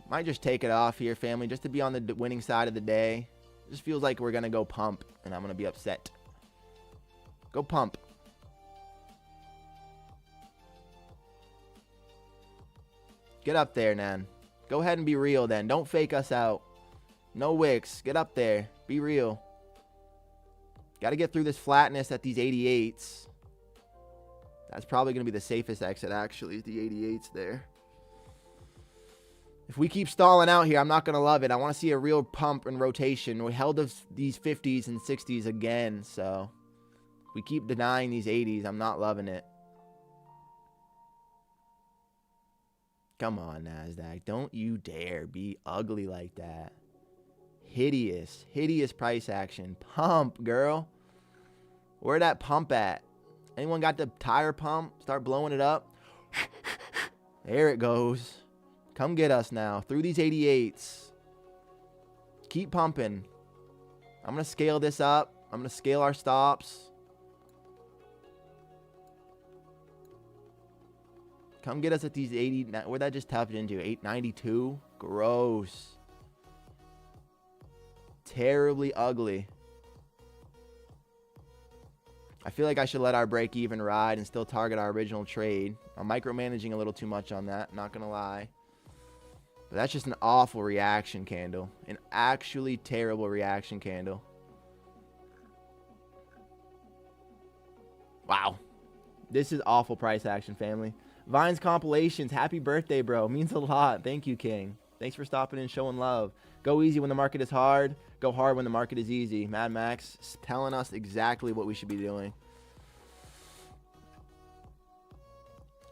Might just take it off here, family, just to be on the winning side of the day. Just feels like we're going to go pump, and I'm going to be upset. Go pump. Get up there, Nan. Go ahead and be real, then. Don't fake us out. No wicks. Get up there. Be real. Got to get through this flatness at these 88s. That's probably going to be the safest exit, actually, is the 88s there. If we keep stalling out here, I'm not going to love it. I want to see a real pump and rotation. We held these 50s and 60s again, so if we keep denying these 80s, I'm not loving it. Come on, NASDAQ. Don't you dare be ugly like that. Hideous. Hideous price action. Pump, girl. Where that pump at? Anyone got the tire pump? Start blowing it up. There it goes. Come get us now. Through these 88s. Keep pumping. I'm going to scale this up. I'm going to scale our stops. Come get us at these 80. Where'd that just tap into? 892? Gross. Terribly ugly. I feel like I should let our break even ride and still target our original trade. I'm micromanaging a little too much on that. Not going to lie. But that's just an awful reaction candle. An actually terrible reaction candle. Wow. This is awful price action, family. Vine's compilations. Happy birthday, bro. Means a lot. Thank you, King. Thanks for stopping and showing love. Go easy when the market is hard. Go hard when the market is easy. Mad Max is telling us exactly what we should be doing.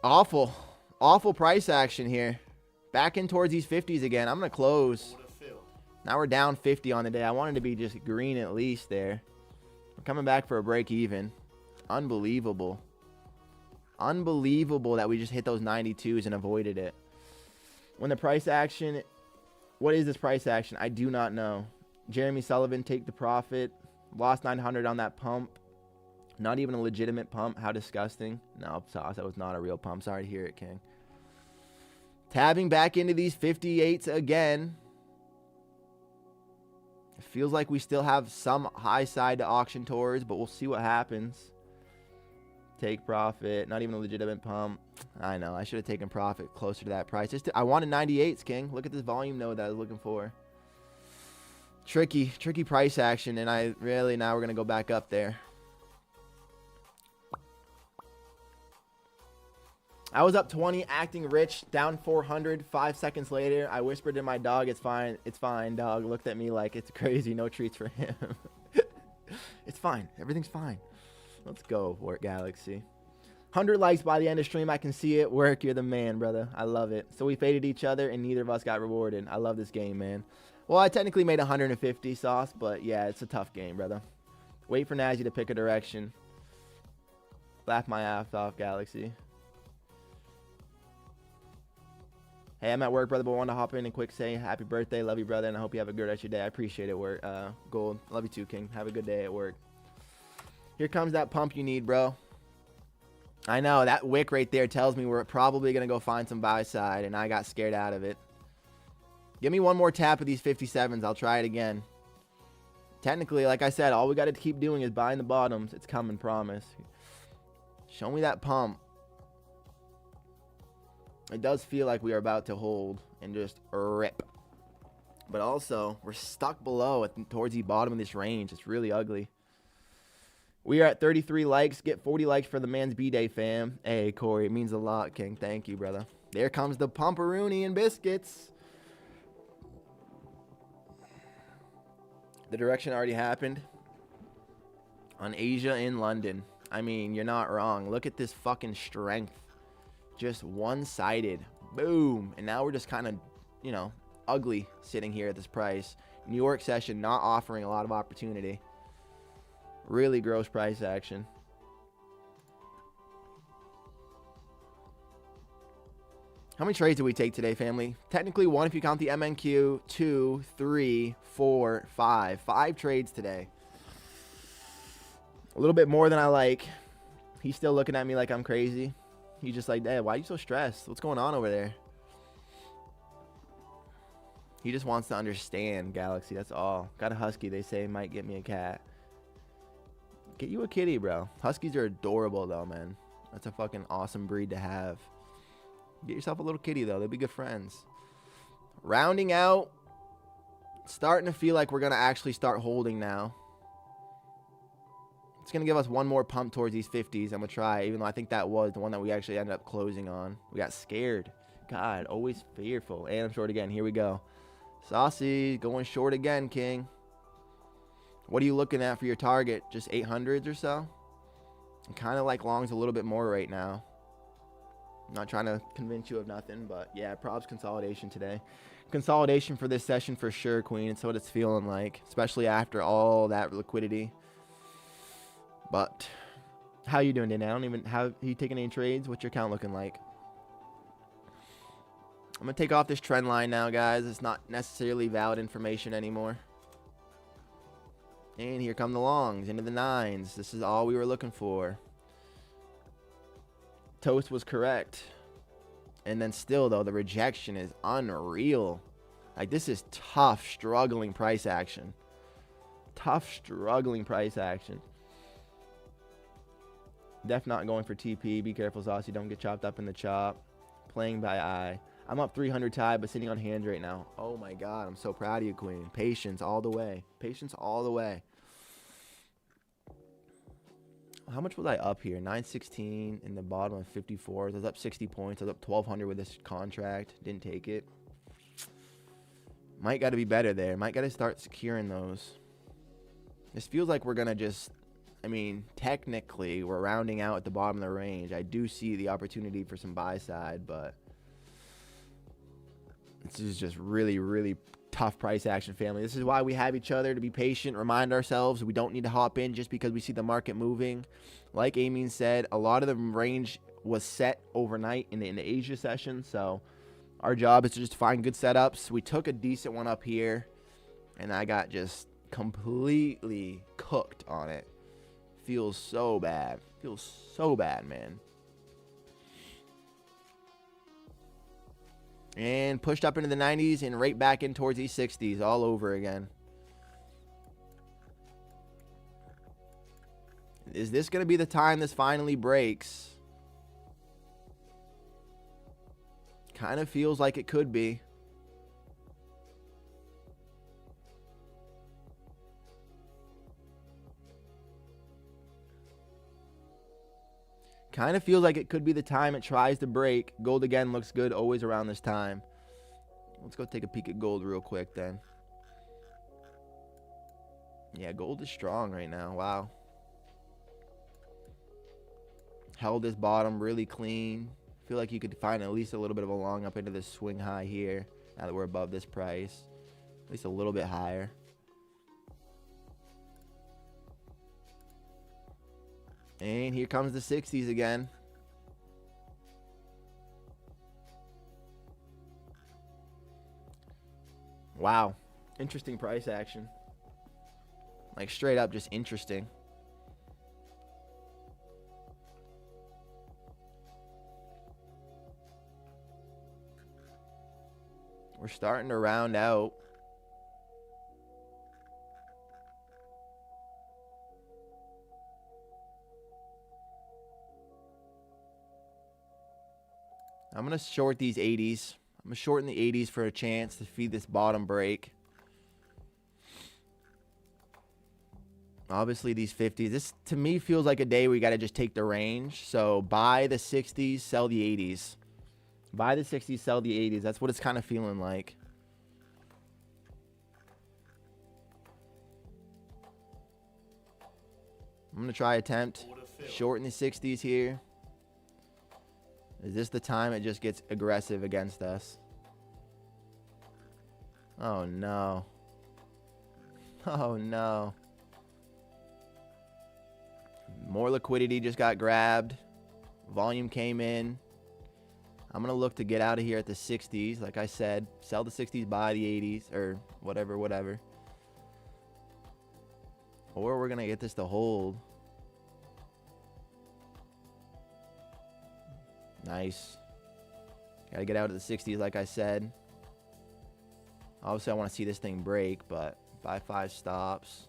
Awful. Awful price action here. Back in towards these 50s again. I'm going to close. Now we're down 50 on the day. I wanted to be just green at least there. We're coming back for a break even. Unbelievable. Unbelievable that we just hit those 92s and avoided it. When the price action... What is this price action? I do not know. Jeremy Sullivan, take the profit. Lost 900 on that pump. Not even a legitimate pump. How disgusting. No, Sauce, that was not a real pump. Sorry to hear it, King. Tabbing back into these 58s again. It feels like we still have some high side to auction towards, but we'll see what happens. Take profit. Not even a legitimate pump. I know. I should have taken profit closer to that price. I wanted 98s, King. Look at this volume node that I was looking for. Tricky price action, and now we're going to go back up there. I was up 20, acting rich, down 400. 5 seconds later, I whispered to my dog, "It's fine, it's fine." Dog looked at me like it's crazy, no treats for him. It's fine, everything's fine. Let's go, Work Galaxy. 100 likes by the end of stream. I can see it. Work, you're the man, brother. I love it. So we faded each other, and neither of us got rewarded. I love this game, man. Well, I technically made 150, Sauce, but yeah, it's a tough game, brother. Wait for Nazi to pick a direction. Laugh my ass off, Galaxy. Hey, I'm at work, brother, but I want to hop in and quick say happy birthday. Love you, brother, and I hope you have a good rest of your day. I appreciate it, work. Gold. Love you too, King. Have a good day at work. Here comes that pump you need, bro. I know, that wick right there tells me we're probably going to go find some buy side, and I got scared out of it. Give me one more tap of these 57s. I'll try it again. Technically, like I said, all we got to keep doing is buying the bottoms. It's coming, promise. Show me that pump. It does feel like we are about to hold and just rip. But also, we're stuck below towards the bottom of this range. It's really ugly. We are at 33 likes. Get 40 likes for the man's B-Day, fam. Hey, Corey, it means a lot, King. Thank you, brother. There comes the pumperoonie and biscuits. The direction already happened on Asia in London. I mean, you're not wrong. Look at this fucking strength. Just one-sided. Boom. And now we're just kind of, you know, ugly sitting here at this price. New York session not offering a lot of opportunity. Really gross price action. How many trades did we take today, family? Technically one if you count the MNQ. 2, 3, 4, 5. 5 trades today. A little bit more than I like. He's still looking at me like I'm crazy. He's just like, Dad, why are you so stressed? What's going on over there? He just wants to understand, Galaxy. That's all. Got a husky, they say, might get me a cat. Get you a kitty, bro. Huskies are adorable, though, man. That's a fucking awesome breed to have. Get yourself a little kitty, though. They'll be good friends. Rounding out. Starting to feel like we're going to actually start holding now. It's going to give us one more pump towards these 50s. I'm going to try, even though I think that was the one that we actually ended up closing on. We got scared. God, always fearful. And I'm short again. Here we go. Saucy, going short again, King. What are you looking at for your target? Just 800s or so? I'm kind of like longs a little bit more right now. I'm not trying to convince you of nothing, but yeah, props consolidation today. Consolidation for this session for sure, Queen. It's what it's feeling like, especially after all that liquidity. But how you doing, Dana? I don't even have you taking any trades? What's your account looking like? I'm going to take off this trend line now, guys. It's not necessarily valid information anymore. And here come the longs into the 9s. This is all we were looking for. Toast was correct. And then still, though, the rejection is unreal. Like, this is tough, struggling price action. Tough, struggling price action. Def not going for TP. Be careful, Saucy. Don't get chopped up in the chop. Playing by eye. I'm up 300 tie, but sitting on hands right now. Oh, my God. I'm so proud of you, Queen. Patience all the way. Patience all the way. How much was I up here? 916 in the bottom of 54. I was up 60 points. I was up 1,200 with this contract. Didn't take it. Might got to be better there. Might got to start securing those. This feels like we're going to just... I mean, technically, we're rounding out at the bottom of the range. I do see the opportunity for some buy side, but... this is just really, really tough price action, family. This is why we have each other, to be patient, remind ourselves we don't need to hop in just because we see the market moving. Like Amin said, a lot of the range was set overnight in the Asia session, so our job is to just find good setups. We took a decent one up here, and I got just completely cooked on it. Feels so bad. Feels so bad, man. And pushed up into the 90s and right back in towards these 60s all over again. Is this going to be the time this finally breaks? Kind of feels like it could be. Kind of feels like it could be the time it tries to break. Gold again looks good always around this time. Let's go take a peek at gold real quick then. Yeah, gold is strong right now. Wow. Held this bottom really clean. Feel like you could find at least a little bit of a long up into this swing high here. Now that we're above this price. At least a little bit higher. And here comes the 60s again. Wow. Interesting price action. Like straight up just interesting. starting to round out. I'm going to short these 80s. I'm going to shorten the 80s for a chance to feed this bottom break. Obviously, these 50s. This, to me, feels like a day where you got to just take the range. So, buy the 60s, sell the 80s. Buy the 60s, sell the 80s. That's what it's kind of feeling like. I'm going to try attempt. Shorten the 60s here. Is this the time it just gets aggressive against us? Oh, no. Oh, no. More liquidity just got grabbed. Volume came in. I'm going to look to get out of here at the 60s. Like I said, sell the 60s, buy the 80s, or whatever. Or we're going to get this to hold. Nice. Got to get out of the 60s, like I said. Obviously, I want to see this thing break, but buy 5 stops.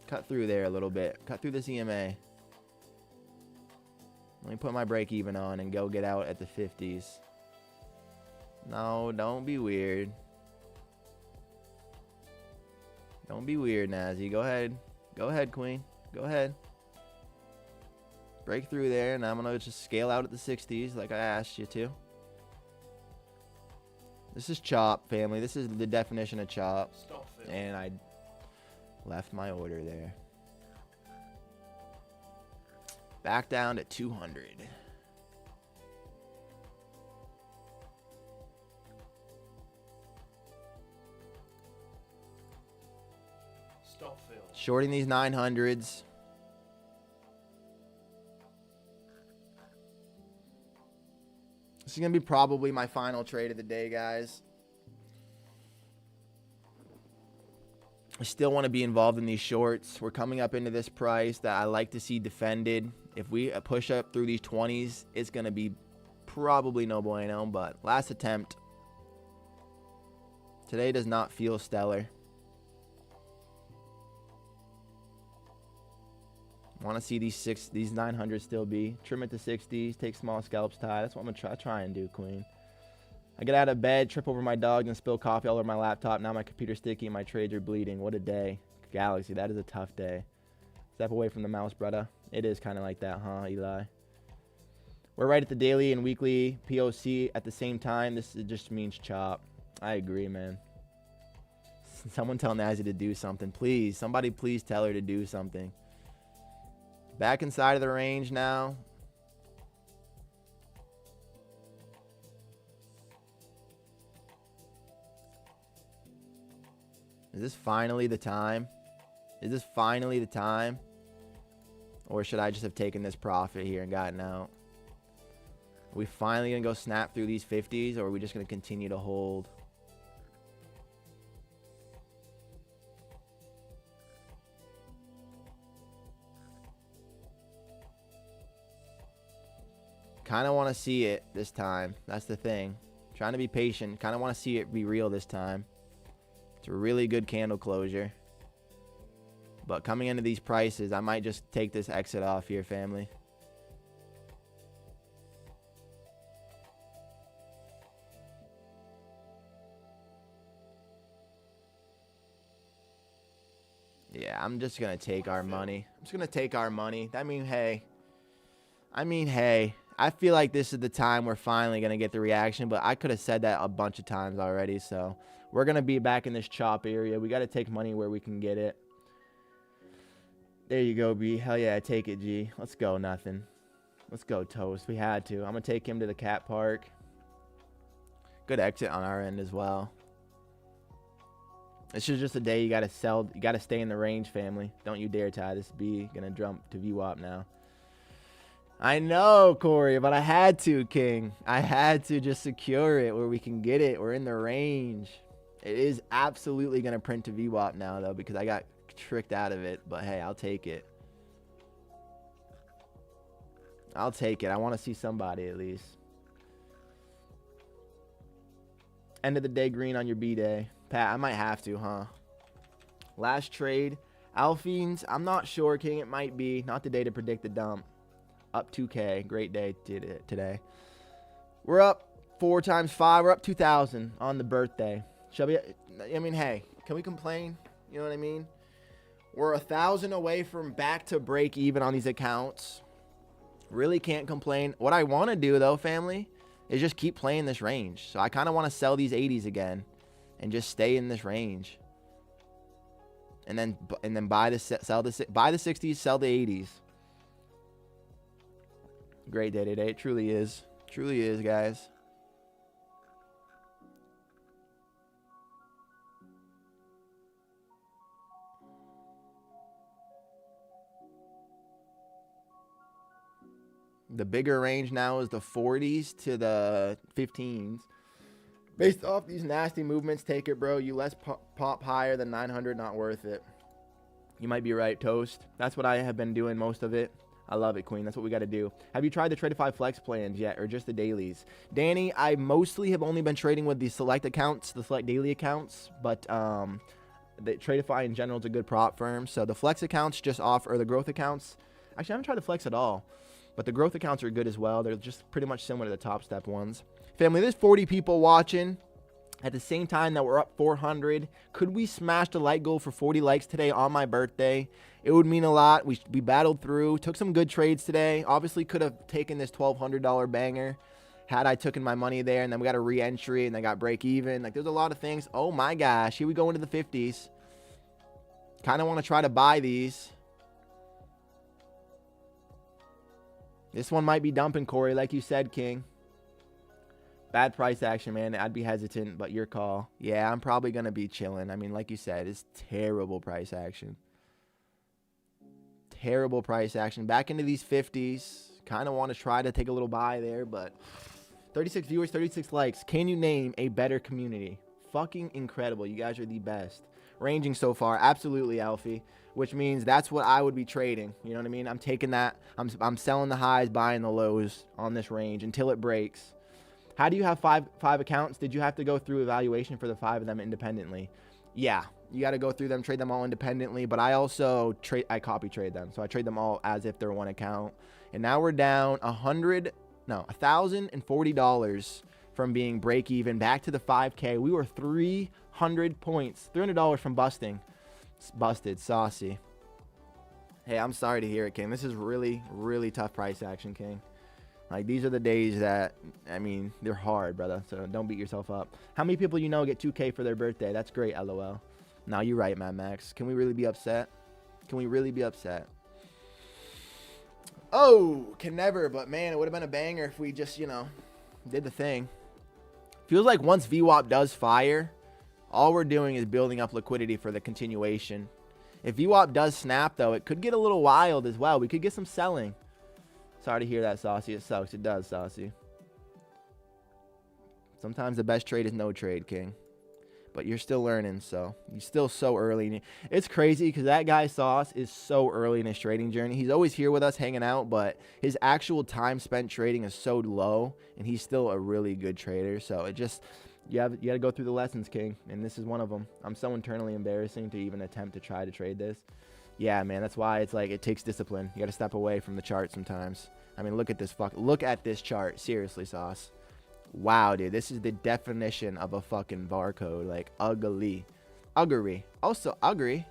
Cut through there a little bit. Cut through this EMA. Let me put my break even on and go get out at the 50s. No, don't be weird. Don't be weird, Nazi. Go ahead. Go ahead, Queen. Go ahead. Break through there, and I'm going to just scale out at the 60s like I asked you to. This is chop, family. This is the definition of chop. And I left my order there. Back down to 200. Stop fill. Shorting these 900s. This is going to be probably my final trade of the day, guys. I still want to be involved in these shorts. We're coming up into this price that I like to see defended. If we push up through these 20s, it's going to be probably no bueno, but last attempt. Today does not feel stellar. Want to see these 900s still be. Trim it to 60s, take small scalps tie. That's what I'm going to try and do, Queen. I get out of bed, trip over my dog, and spill coffee all over my laptop. Now my computer's sticky and my trades are bleeding. What a day. Galaxy, that is a tough day. Step away from the mouse, brother. It is kind of like that, huh, Eli? We're right at the daily and weekly POC at the same time. This just means chop. I agree, man. Someone tell Nazi to do something. Please, somebody please tell her to do something. Back inside of the range now. Is this finally the time? Is this finally the time? Or should I just have taken this profit here and gotten out? Are we finally going to go snap through these 50s, or are we just going to continue to hold? Kind of want to see it this time. That's the thing. Trying to be patient. Kind of want to see it be real this time. It's a really good candle closure. But coming into these prices, I might just take this exit off here, family. Yeah, I'm just going to take our money. I'm just going to take our money. I mean, hey. I feel like this is the time we're finally going to get the reaction, but I could have said that a bunch of times already, so we're going to be back in this chop area. We got to take money where we can get it. There you go, B. Hell yeah, take it, G. Let's go, nothing. Let's go, Toast. We had to. I'm going to take him to the cat park. Good exit on our end as well. This is just a day you got to sell. You got to stay in the range, family. Don't you dare tie this B. Going to jump to VWAP now. I know, Corey, but I had to, King. I had to just secure it where we can get it. We're in the range. It is absolutely going to print to VWAP now, though, because I got tricked out of it. But, hey, I'll take it. I'll take it. I want to see somebody at least. End of the day green on your B-day. Pat, I might have to, huh? Last trade. Alphines, I'm not sure, King. It might be. Not the day to predict the dump. Up 2K. Great day today. We're up 4 times 5. We're up 2,000 on the birthday. Shall we? I mean, hey, can we complain? You know what I mean? We're 1,000 away from back to break even on these accounts. Really can't complain. What I want to do, though, family, is just keep playing this range. So I kind of want to sell these 80s again and just stay in this range. And then buy the 60s, sell the 80s. Great day today. It truly is. Truly is, guys. The bigger range now is the 40s to the 15s. Based off these nasty movements, take it, bro. You less pop higher than 900, not worth it. You might be right, Toast. That's what I have been doing most of it. I love it, Queen. That's what we got to do. Have you tried the Tradeify Flex plans yet, or just the dailies? Danny, I mostly have only been trading with the select accounts, the select daily accounts, but the Tradeify in general is a good prop firm. So the Flex accounts just offer, or the growth accounts. Actually, I haven't tried the Flex at all, but the growth accounts are good as well. They're just pretty much similar to the Top Step ones. Family, there's 40 people watching. At the same time that we're up 400, could we smash the like goal for 40 likes today on my birthday? It would mean a lot. We battled through, took some good trades today. Obviously could have taken this $1,200 banger had I taken my money there, and then we got a re-entry, and then got break even. Like, there's a lot of things. Oh my gosh, here we go into the 50s. Kind of want to try to buy these. This one might be dumping, Corey, like you said, King. Bad price action, man. I'd be hesitant, but your call. Yeah, I'm probably going to be chilling. I mean, like you said, it's terrible price action. Terrible price action. Back into these 50s. Kind of want to try to take a little buy there, but 36 viewers, 36 likes. Can you name a better community? Fucking incredible. You guys are the best. Ranging so far. Absolutely, Alfie. Which means that's what I would be trading. You know what I mean? I'm taking that. I'm selling the highs, buying the lows on this range until it breaks. How do you have five accounts? Did you have to go through evaluation for the 5 of them independently? Yeah, you got to go through them, trade them all independently. But I also copy trade them. So I trade them all as if they're one account. And now we're down $1,040 from being break even back to the 5K. We were 300 points, $300 from busting. Busted, saucy. Hey, I'm sorry to hear it, King. This is really, really tough price action, King. Like, these are the days that, I mean, they're hard, brother. So don't beat yourself up. How many people you know get 2K for their birthday? That's great, LOL. No, you're right, Mad Max. Can we really be upset? Can we really be upset? Oh, can never. But, man, it would have been a banger if we just, you know, did the thing. Feels like once VWAP does fire, all we're doing is building up liquidity for the continuation. If VWAP does snap, though, it could get a little wild as well. We could get some selling. Sorry to hear that, Saucy. It sucks. It does, Saucy. Sometimes the best trade is no trade, King. But you're still learning, so you're still so early. It's crazy because that guy, Sauce, is so early in his trading journey. He's always here with us hanging out, but his actual time spent trading is so low, and he's still a really good trader. So it just, you got to go through the lessons, King, and this is one of them. I'm so internally embarrassing to even attempt to try to trade this. Yeah, man, that's why it's like it takes discipline. You got to step away from the chart sometimes. I mean, look at this look at this chart. Seriously, Sauce. Wow, dude, this is the definition of a fucking barcode. Like, ugly. Uggery. Also, ugly.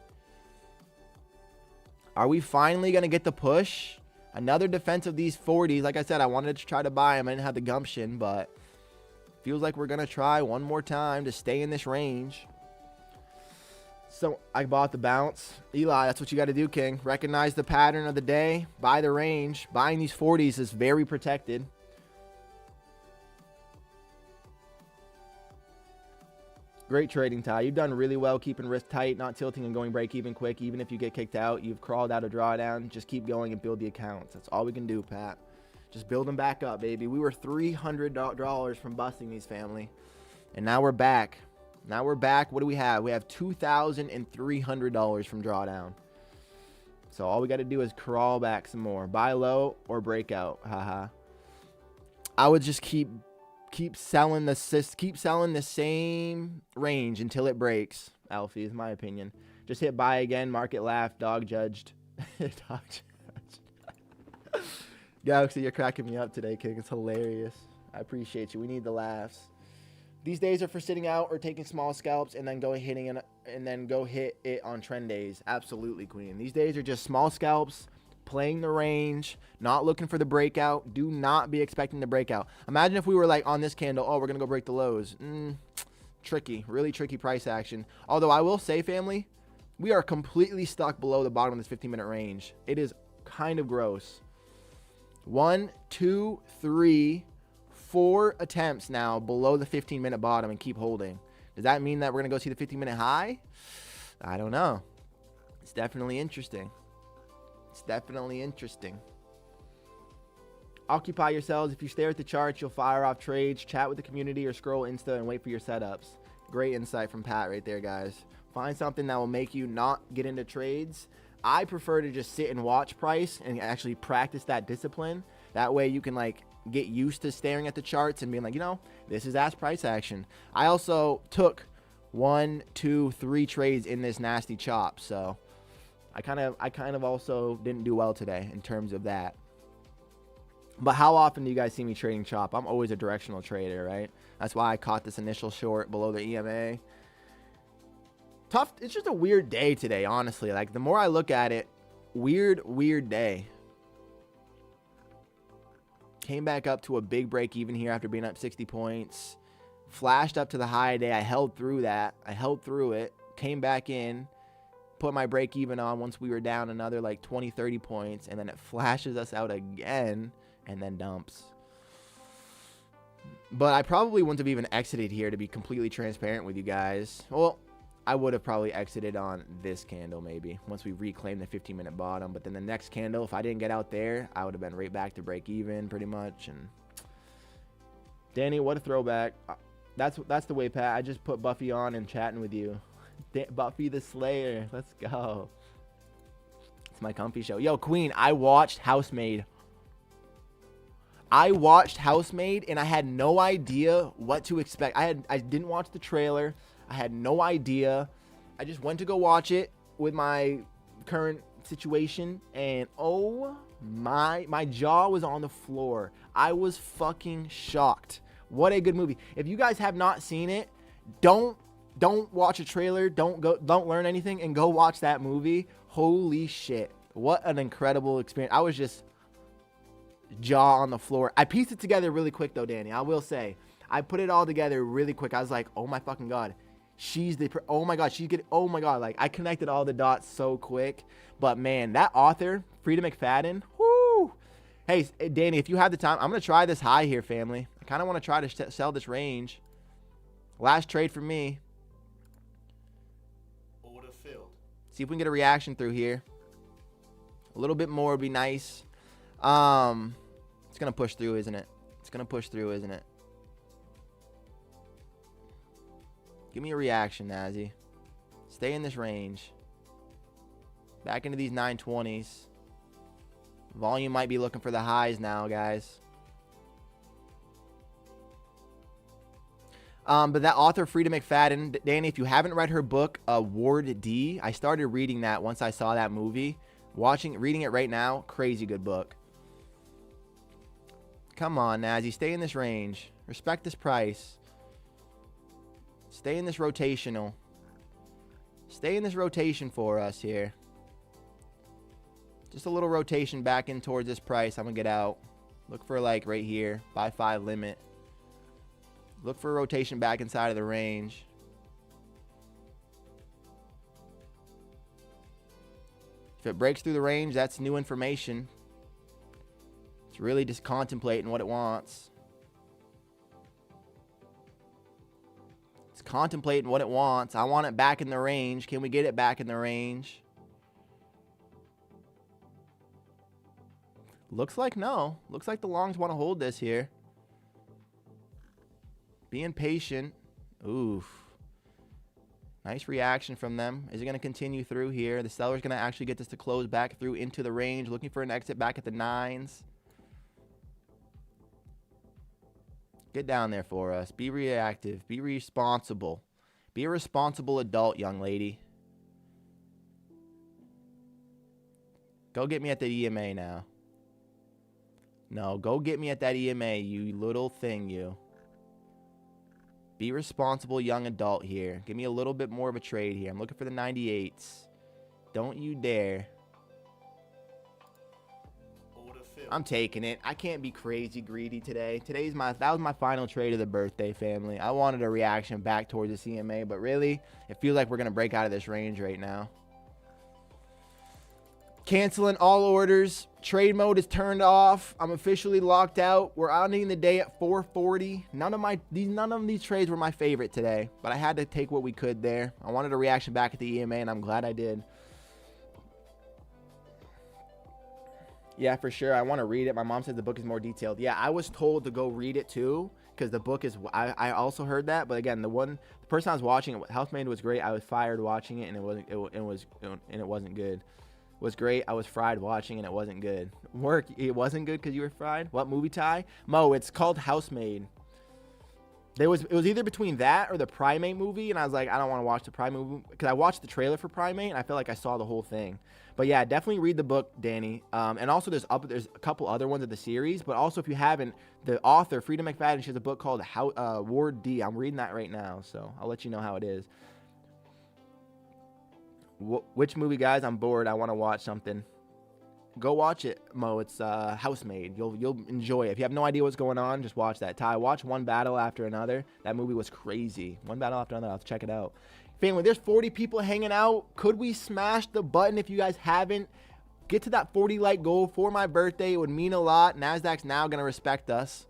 Are we finally going to get the push? Another defense of these 40s. Like I said, I wanted to try to buy them. I didn't have the gumption, but feels like we're going to try one more time to stay in this range. So I bought the bounce. Eli, that's what you got to do, King. Recognize the pattern of the day. Buy the range. Buying these 40s is very protected. Great trading, Ty. You've done really well keeping risk tight, not tilting and going break even quick. Even if you get kicked out, you've crawled out of drawdown. Just keep going and build the accounts. That's all we can do, Pat. Just build them back up, baby. We were $300 from busting these, family. And now we're back. Now we're back. What do we have? We have $2,300 from drawdown. So all we got to do is crawl back some more. Buy low or break out. Haha. I would just keep keep selling the same range until it breaks. Alfie is my opinion. Just hit buy again. Market laughed. Dog judged. Dog judged. Galaxy, you're cracking me up today, King. It's hilarious. I appreciate you. We need the laughs. These days are for sitting out or taking small scalps and then go hit it on trend days. Absolutely, Queen. These days are just small scalps, playing the range, not looking for the breakout. Do not be expecting the breakout. Imagine if we were like on this candle, oh, we're going to go break the lows. Tricky, really tricky price action. Although I will say, family, we are completely stuck below the bottom of this 15-minute range. It is kind of gross. 1, 2, 3, 4 attempts now below the 15-minute bottom and keep holding. Does that mean that we're going to go see the 15-minute high? I don't know. It's definitely interesting. It's definitely interesting. Occupy yourselves. If you stare at the charts, you'll fire off trades, chat with the community, or scroll Insta and wait for your setups. Great insight from Pat right there, guys. Find something that will make you not get into trades. I prefer to just sit and watch price and actually practice that discipline. That way you can like get used to staring at the charts and being like, you know, this is ass price action. I also took 1, 2, 3 trades in this nasty chop, so I kind of also didn't do well today in terms of that. But how often do you guys see me trading chop? I'm always a directional trader, right? That's why I caught this initial short below the EMA. Tough. It's just a weird day today, honestly. Like, the more I look at it, weird day. Came back up to a big break even here after being up 60 points. Flashed up to the high day. I held through that. I held through it. Came back in. Put my break even on once we were down another like 20, 30 points. And then it flashes us out again and then dumps. But I probably wouldn't have even exited here, to be completely transparent with you guys. Well, I would have probably exited on this candle maybe once we reclaimed the 15-minute bottom. But then the next candle, if I didn't get out there, I would have been right back to break even pretty much. And Danny, what a throwback. That's the way, Pat. I just put Buffy on and chatting with you. Buffy the Slayer. Let's go. It's my comfy show. Yo, Queen, I watched Housemaid. And I had no idea what to expect. I didn't watch the trailer. I had no idea. I just went to go watch it with my current situation, and oh my jaw was on the floor. I was fucking shocked. What a good movie. If you guys have not seen it, don't watch a trailer, don't learn anything, and go watch that movie. Holy shit. What an incredible experience. I was just jaw on the floor. I pieced it together really quick though, Danny. I will say, I put it all together really quick. I was like, oh my fucking God. Oh my God, oh my God. Like, I connected all the dots so quick. But man, that author, Frida McFadden, whoo. Hey, Danny, if you have the time, I'm going to try this high here, family. I kind of want to try to sell this range. Last trade for me. Order filled. See if we can get a reaction through here. A little bit more would be nice. It's going to push through, isn't it? It's going to push through, isn't it? Give me a reaction, Nazi. Stay in this range. Back into these 920s. Volume might be looking for the highs now, guys. But that author, Frida McFadden, Danny, if you haven't read her book, Ward D, I started reading that once I saw that movie. Reading it right now, crazy good book. Come on, Nazi, stay in this range. Respect this price. Stay in this rotational. Stay in this rotation for us here. Just a little rotation back in towards this price. I'm going to get out. Look for like right here. Buy 5 limit. Look for a rotation back inside of the range. If it breaks through the range, that's new information. It's really just contemplating what it wants. It's contemplating what it wants. I want it back in the range. Can we get it back in the range? Looks like no. Looks like the longs want to hold this here. Being patient. Oof. Nice reaction from them. Is it going to continue through here? The seller's going to actually get this to close back through into the range. Looking for an exit back at the 9s. Get down there for us. Be reactive. Be responsible. Be a responsible adult, young lady. Go get me at the EMA now. No, go get me at that EMA, you little thing, you. Be responsible young adult here. Give me a little bit more of a trade here. I'm looking for the 98s. Don't you dare. I'm taking it. I can't be crazy greedy today. That was my final trade of the birthday, family. I wanted a reaction back towards the CMA, but really, it feels like we're going to break out of this range right now. Canceling all orders. Trade mode is turned off. I'm officially locked out. We're ending the day at 440. None of these trades were my favorite today, but I had to take what we could there. I wanted a reaction back at the EMA, and I'm glad I did. Yeah, for sure. I want to read it. My mom said the book is more detailed. Yeah, I was told to go read it too, because the book is. I also heard that, but again, the person I was watching it, Housemaid, was great. I was fired watching it, and it wasn't good. It was great. I was fried watching, and it wasn't good. It wasn't good because you were fried. What movie, Ty? Mo, it's called Housemaid. It was either between that or the Primate movie, and I was like, I don't want to watch the Primate movie because I watched the trailer for Primate, and I felt like I saw the whole thing. But yeah, definitely read the book, Danny. And also there's a couple other ones of the series, but also if you haven't, the author Frida McFadden, she has a book called Ward D. I'm reading that right now, so I'll let you know how it is. Which movie, guys? I'm bored. I want to watch something. Go watch it, Mo. It's Housemaid. You'll enjoy it. If you have no idea what's going on, just watch that. Ty, watch One Battle After Another. That movie was crazy. One Battle After Another. I'll have to check it out. Family, there's 40 people hanging out. Could we smash the button if you guys haven't? Get to that 40 like goal for my birthday. It would mean a lot. NASDAQ's now going to respect us.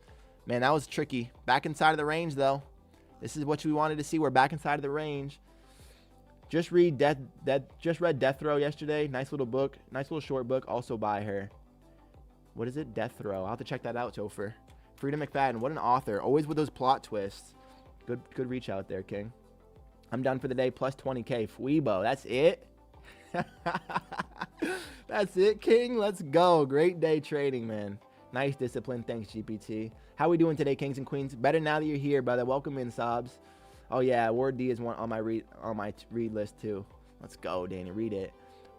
Man, that was tricky. Back inside of the range, though. This is what we wanted to see. We're back inside of the range. Just read just read Death Row yesterday. Nice little book. Nice little short book. Also by her. What is it? Death Row. I'll have to check that out, Topher. Frida McFadden. What an author. Always with those plot twists. Good reach out there, King. I'm done for the day. Plus 20K. Fuebo. That's it? That's it, King. Let's go. Great day trading, man. Nice discipline. Thanks, GPT. How we doing today, Kings and Queens? Better now that you're here, brother. Welcome in, Sobs. Oh yeah, Ward D is one on my read list too. Let's go, Danny. Read it.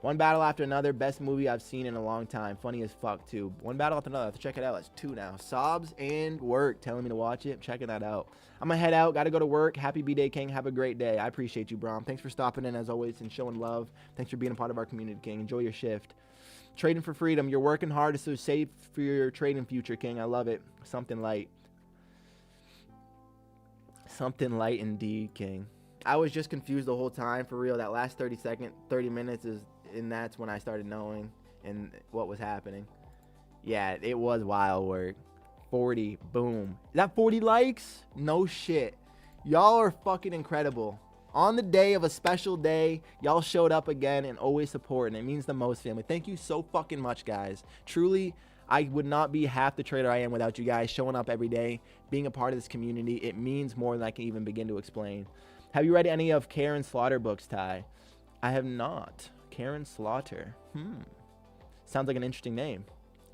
One Battle After Another, best movie I've seen in a long time. Funny as fuck too. One Battle After Another. I have to check it out. That's 2 now. Sobs and Work telling me to watch it. I'm checking that out. I'm gonna head out. Gotta go to work. Happy B-Day, King. Have a great day. I appreciate you, Brom. Thanks for stopping in as always and showing love. Thanks for being a part of our community, King. Enjoy your shift. Trading for freedom. You're working hard to save for your trading future, King. I love it. Something light. Something light indeed, King. I was just confused the whole time, for real. That last 30 minutes is, and that's when I started knowing and what was happening. Yeah, it was wild work. 40, boom. Is that 40 likes? No shit. Y'all are fucking incredible. On the day of a special day, y'all showed up again and always support, and it means the most, family. Thank you so fucking much, guys. Truly, I would not be half the trader I am without you guys showing up every day, being a part of this community. It means more than I can even begin to explain. Have you read any of Karen Slaughter books, Ty? I have not. Karen Slaughter. Sounds like an interesting name.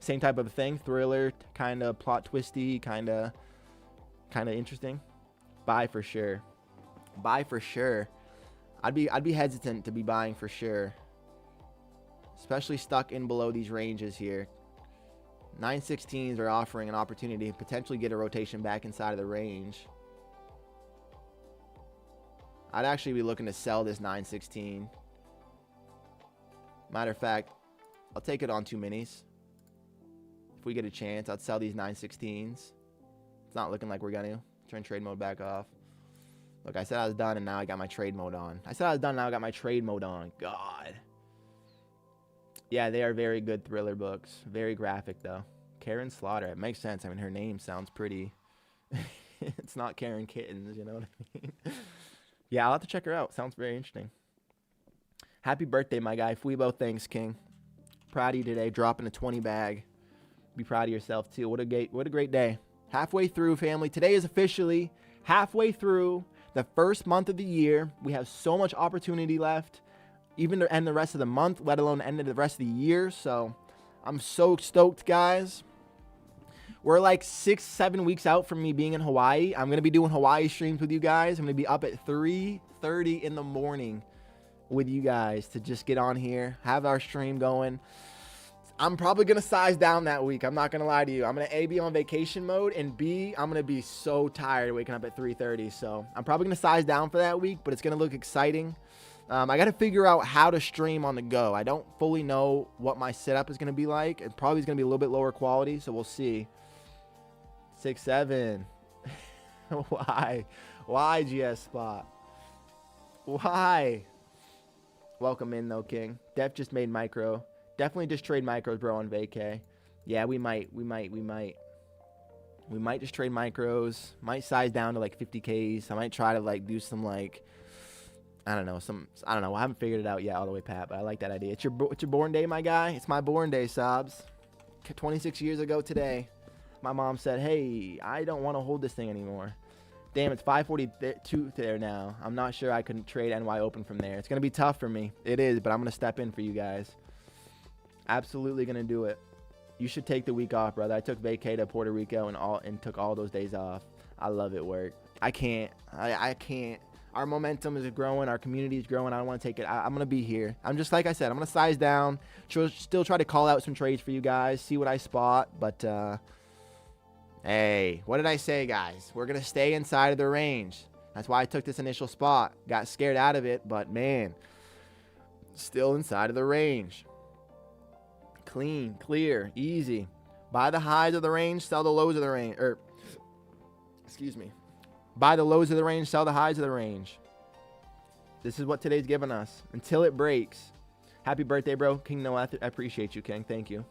Same type of thing, thriller, kind of plot twisty, kind of interesting. Buy for sure. Buy for sure. I'd be hesitant to be buying for sure. Especially stuck in below these ranges here. 916s are offering an opportunity to potentially get a rotation back inside of the range. I'd actually be looking to sell this 916. Matter of fact, I'll take it on 2 minis. If we get a chance, I'd sell these 916s. It's not looking like we're going to. Turn trade mode back off. Look, I said I was done, and now I got my trade mode on. I said I was done, now I got my trade mode on. God. Yeah, they are very good thriller books. Very graphic, though. Karen Slaughter. It makes sense. I mean, her name sounds pretty... It's not Karen Kittens, you know what I mean? Yeah, I'll have to check her out. Sounds very interesting. Happy birthday, my guy. Fuebo, thanks, King. Proud of you today. Dropping a 20 bag. Be proud of yourself, too. What a great day. Halfway through, family. Today is officially halfway through the first month of the year. We have so much opportunity left, even to end the rest of the month, let alone end the rest of the year. So I'm so stoked, guys. We're like 6-7 weeks out from me being in Hawaii. I'm going to be doing Hawaii streams with you guys. I'm going to be up at 3:30 in the morning with you guys to just get on here, have our stream going. I'm probably going to size down that week. I'm not going to lie to you. I'm going to A, be on vacation mode, and B, I'm going to be so tired waking up at 3:30. So I'm probably going to size down for that week, but it's going to look exciting. I got to figure out how to stream on the go. I don't fully know what my setup is going to be like. It probably is going to be a little bit lower quality, so we'll see. 6-7. Why GS spot? Why? Welcome in though, King. Def just made micro. Definitely just trade micros, bro, on vacay. Yeah, we might just trade micros. Might size down to like 50K's. I might try to like do some like, I don't know. I haven't figured it out yet all the way, Pat, but I like that idea. It's your born day, my guy. It's my born day, Sobs. 26 years ago today, my mom said, hey, I don't want to hold this thing anymore. Damn, it's 5:42 there now. I'm not sure I can trade NY Open from there. It's going to be tough for me. It is, but I'm going to step in for you guys. Absolutely going to do it. You should take the week off, brother. I took vacay to Puerto Rico and took all those days off. I love it, work. I can't. I can't. Our momentum is growing. Our community is growing. I don't want to take it. I'm going to be here. I'm just like I said. I'm going to size down. Still try to call out some trades for you guys. See what I spot. But, hey, what did I say, guys? We're going to stay inside of the range. That's why I took this initial spot. Got scared out of it. But, man, still inside of the range. Clean, clear, easy. Buy the highs of the range. Sell the lows of the range. Excuse me. Buy the lows of the range, sell the highs of the range. This is what today's giving us. Until it breaks. Happy birthday, bro. King Noah, I appreciate you, King. Thank you.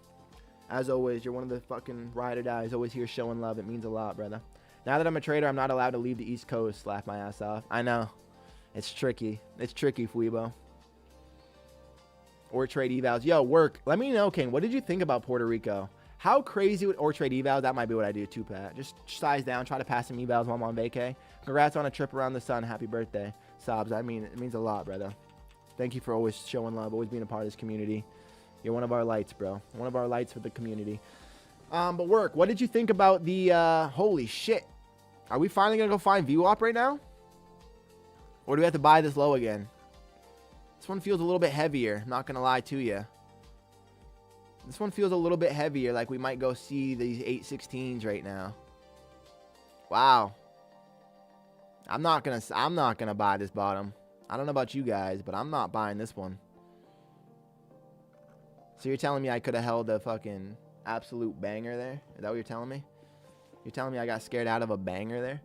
As always, you're one of the fucking ride or dies. Always here showing love. It means a lot, brother. Now that I'm a trader, I'm not allowed to leave the East Coast. Laugh my ass off. I know. It's tricky. It's tricky, Fuibo. Or trade evals. Yo, work. Let me know, King. What did you think about Puerto Rico? How crazy would or trade evals? That might be what I do too, Pat. Just size down, try to pass some evals while I'm on vacay. Congrats on a trip around the sun. Happy birthday, Sobs. I mean, it means a lot, brother. Thank you for always showing love, always being a part of this community. You're one of our lights, bro. One of our lights for the community. But work. What did you think about the? Holy shit! Are we finally gonna go find VWAP right now? Or do we have to buy this low again? This one feels a little bit heavier. I'm not gonna lie to you. This one feels a little bit heavier, like we might go see these 816s right now. Wow. I'm not gonna buy this bottom. I don't know about you guys, but I'm not buying this one. So you're telling me I could have held a fucking absolute banger there? Is that what you're telling me? You're telling me I got scared out of a banger there?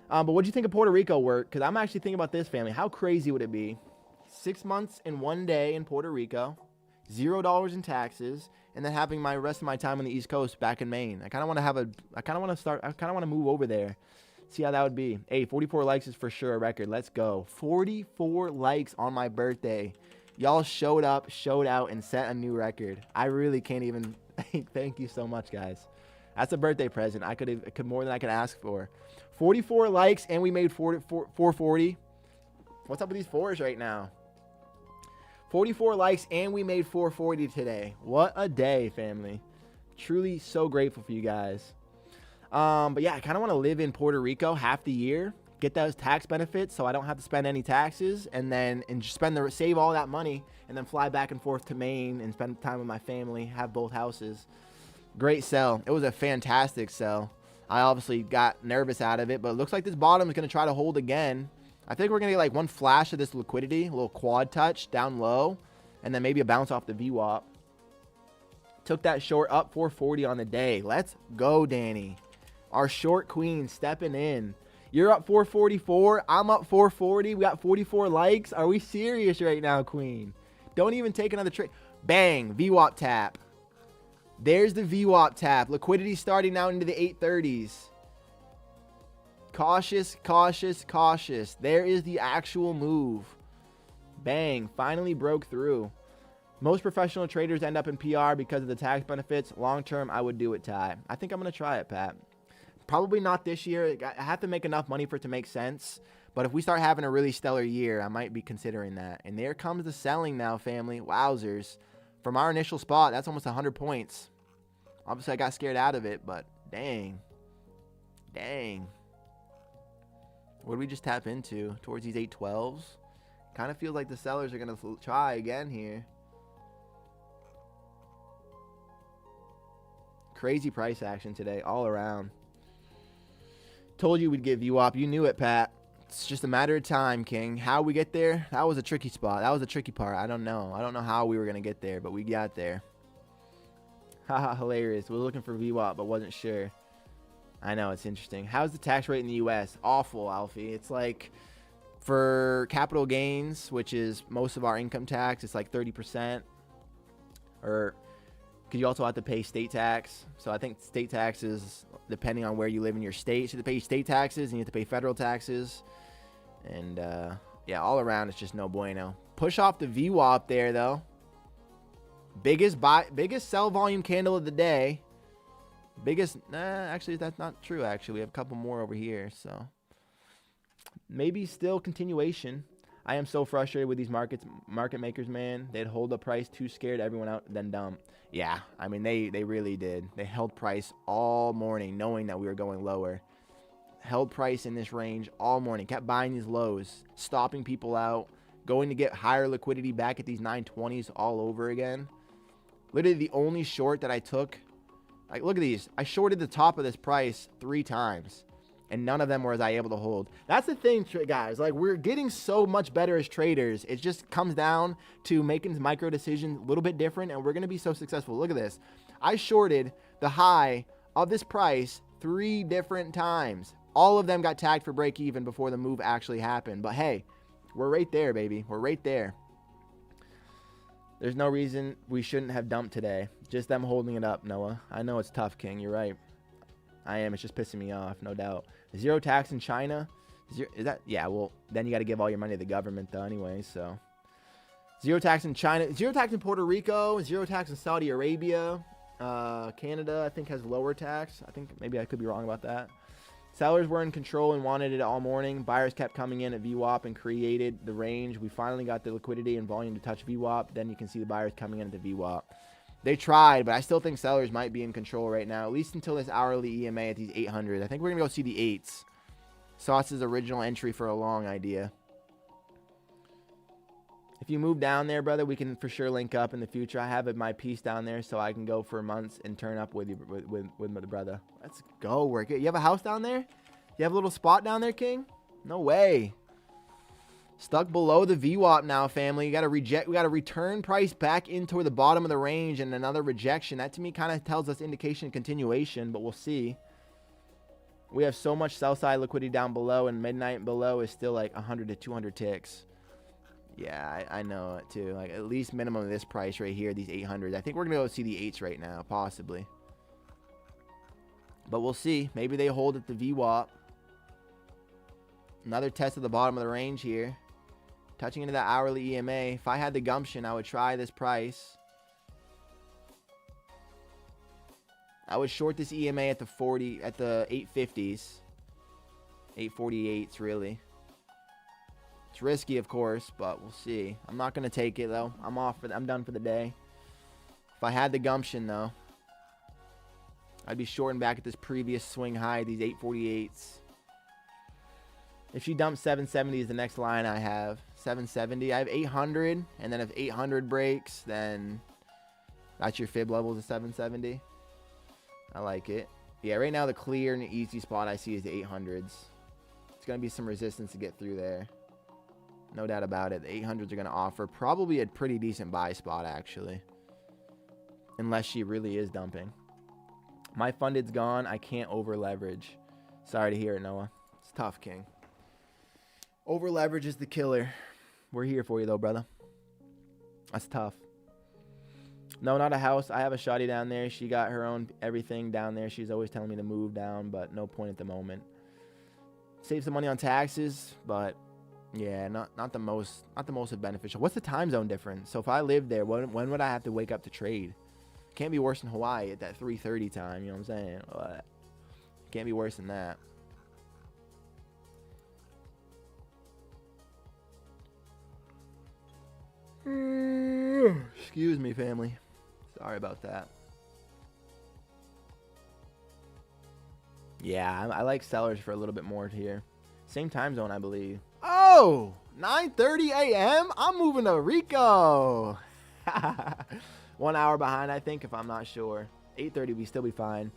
But what'd you think of Puerto Rico, work? Because I'm actually thinking about this, family. How crazy would it be? 6 months and 1 day in Puerto Rico, $0 in taxes, and then having my rest of my time on the East Coast back in Maine. I kind of want to move over there. See how that would be. Hey, 44 likes is for sure a record. Let's go. 44 likes on my birthday. Y'all showed up, showed out, and set a new record. I really can't even thank you so much, guys. That's a birthday present. I could more than I could ask for. 44 likes, and we made 440. What's up with these fours right now? 44 likes, and we made 440 today. What a day, family. Truly so grateful for you guys. But yeah, I kind of want to live in Puerto Rico half the year, get those tax benefits so I don't have to spend any taxes, and just save all that money, and then fly back and forth to Maine and spend time with my family, have both houses. Great sell. It was a fantastic sell. I obviously got nervous out of it, but it looks like this bottom is going to try to hold again. I think we're going to get like one flash of this liquidity, a little quad touch down low, and then maybe a bounce off the VWAP. Took that short up 440 on the day. Let's go, Danny. Our short queen stepping in. You're up 444. I'm up 440. We got 44 likes. Are we serious right now, queen? Don't even take another trade. Bang. VWAP tap. There's the VWAP tap. Liquidity starting now into the 830s. Cautious, cautious, cautious. There is the actual move. Bang. Finally broke through. Most professional traders end up in PR because of the tax benefits. Long term, I would do it, Ty. I think I'm going to try it, Pat. Probably not this year. I have to make enough money for it to make sense. But if we start having a really stellar year, I might be considering that. And there comes the selling now, family. Wowzers. From our initial spot, that's almost 100 points. Obviously, I got scared out of it, but Dang. Dang. What did we just tap into? Towards these 812s? Kind of feels like the sellers are going to try again here. Crazy price action today all around. Told you we'd give you up. You knew it, Pat. It's just a matter of time, King. How we get there? That was a tricky spot. That was the tricky part. I don't know. I don't know how we were going to get there, but we got there. Haha, hilarious. We're looking for VWAP, but wasn't sure. I know, it's interesting. How's the tax rate in the U.S.? Awful, Alfie. It's like for capital gains, which is most of our income tax, it's like 30%. Or because you also have to pay state tax. So I think state taxes, depending on where you live in your state, so you have to pay state taxes and you have to pay federal taxes. And yeah, all around it's just no bueno. Push off the VWAP there though. Biggest sell volume candle of the day. Biggest, actually that's not true. Actually, we have a couple more over here, so maybe still continuation. I am so frustrated with these market makers, man. They'd hold the price, too scared, everyone out, then dump. Yeah, I mean they really did. They held price all morning, knowing that we were going lower. Held price in this range all morning. Kept buying these lows, stopping people out, going to get higher liquidity back at these 920s all over again. Literally the only short that I took. Like, look at these. I shorted the top of this price 3 times, and none of them was I able to hold. That's the thing, guys. Like, we're getting so much better as traders. It just comes down to making micro decisions a little bit different, and we're going to be so successful. Look at this. I shorted the high of this price 3 different times. All of them got tagged for break even before the move actually happened. But, hey, we're right there, baby. We're right there. There's no reason we shouldn't have dumped today. Just them holding it up, Noah. I know it's tough, King. You're right. I am. It's just pissing me off, no doubt. Zero tax in China? Is that? Yeah, well, then you got to give all your money to the government, though, anyway, so. Zero tax in China. Zero tax in Puerto Rico. Zero tax in Saudi Arabia. Canada, I think, has lower tax. I think maybe I could be wrong about that. Sellers were in control and wanted it all morning. Buyers kept coming in at VWAP and created the range. We finally got the liquidity and volume to touch VWAP. Then you can see the buyers coming in at the VWAP. They tried, but I still think sellers might be in control right now, at least until this hourly EMA at these 800. I think we're going to go see the 8s. Sauce's original entry for a long idea. If you move down there, brother, we can for sure link up in the future. I have my piece down there, so I can go for months and turn up with you, with my brother. Let's go work it. You have a house down there? You have a little spot down there, King? No way. Stuck below the VWAP now, family. You got to reject. We got to return price back in toward the bottom of the range and another rejection. That to me kind of tells us indication continuation, but we'll see. We have so much sell side liquidity down below, and midnight below is still like 100 to 200 ticks. Yeah, I know it too. Like at least minimum of this price right here, these 800s. I think we're gonna go see the 8s right now, possibly. But we'll see. Maybe they hold at the VWAP. Another test at the bottom of the range here. Touching into that hourly EMA. If I had the gumption, I would try this price. I would short this EMA at the 850s. 848s, really. It's risky, of course, but we'll see. I'm not going to take it, though. I'm done for the day. If I had the gumption, though, I'd be shorting back at this previous swing high, these 848s. If she dumps 770 is the next line I have. 770. I have 800, and then if 800 breaks, then that's your fib level to 770. I like it. Yeah, right now the clear and the easy spot I see is the 800s. It's going to be some resistance to get through there. No doubt about it. The 800s are going to offer probably a pretty decent buy spot, actually. Unless she really is dumping. My funded's gone. I can't over leverage. Sorry to hear it, Noah. It's tough, King. Over leverage is the killer. We're here for you, though, brother. That's tough. No, not a house. I have a shawty down there. She got her own everything down there. She's always telling me to move down, but no point at the moment. Save some money on taxes, but yeah, not the most beneficial. What's the time zone difference? So if I lived there, when would I have to wake up to trade? Can't be worse than Hawaii at that 3:30 time. You know what I'm saying? But can't be worse than that. Excuse me, family. Sorry about that. Yeah, I like sellers for a little bit more here. Same time zone, I believe. Oh, 9:30 a.m. I'm moving to Rico. 1 hour behind, I think, if I'm not sure. 8:30, we still be fine.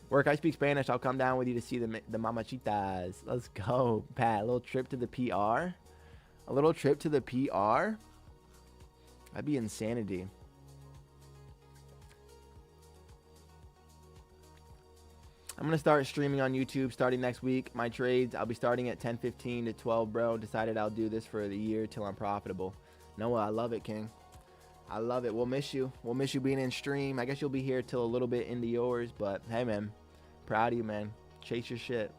Work, I speak Spanish. I'll come down with you to see the mamachitas. Let's go, Pat. A little trip to the PR. A little trip to the PR. That'd be insanity. I'm going to start streaming on YouTube starting next week. My trades, I'll be starting at 10:15 to 12, bro. Decided I'll do this for the year till I'm profitable. Noah, I love it, King. I love it. We'll miss you. We'll miss you being in stream. I guess you'll be here till a little bit into yours, but hey, man. Proud of you, man. Chase your shit.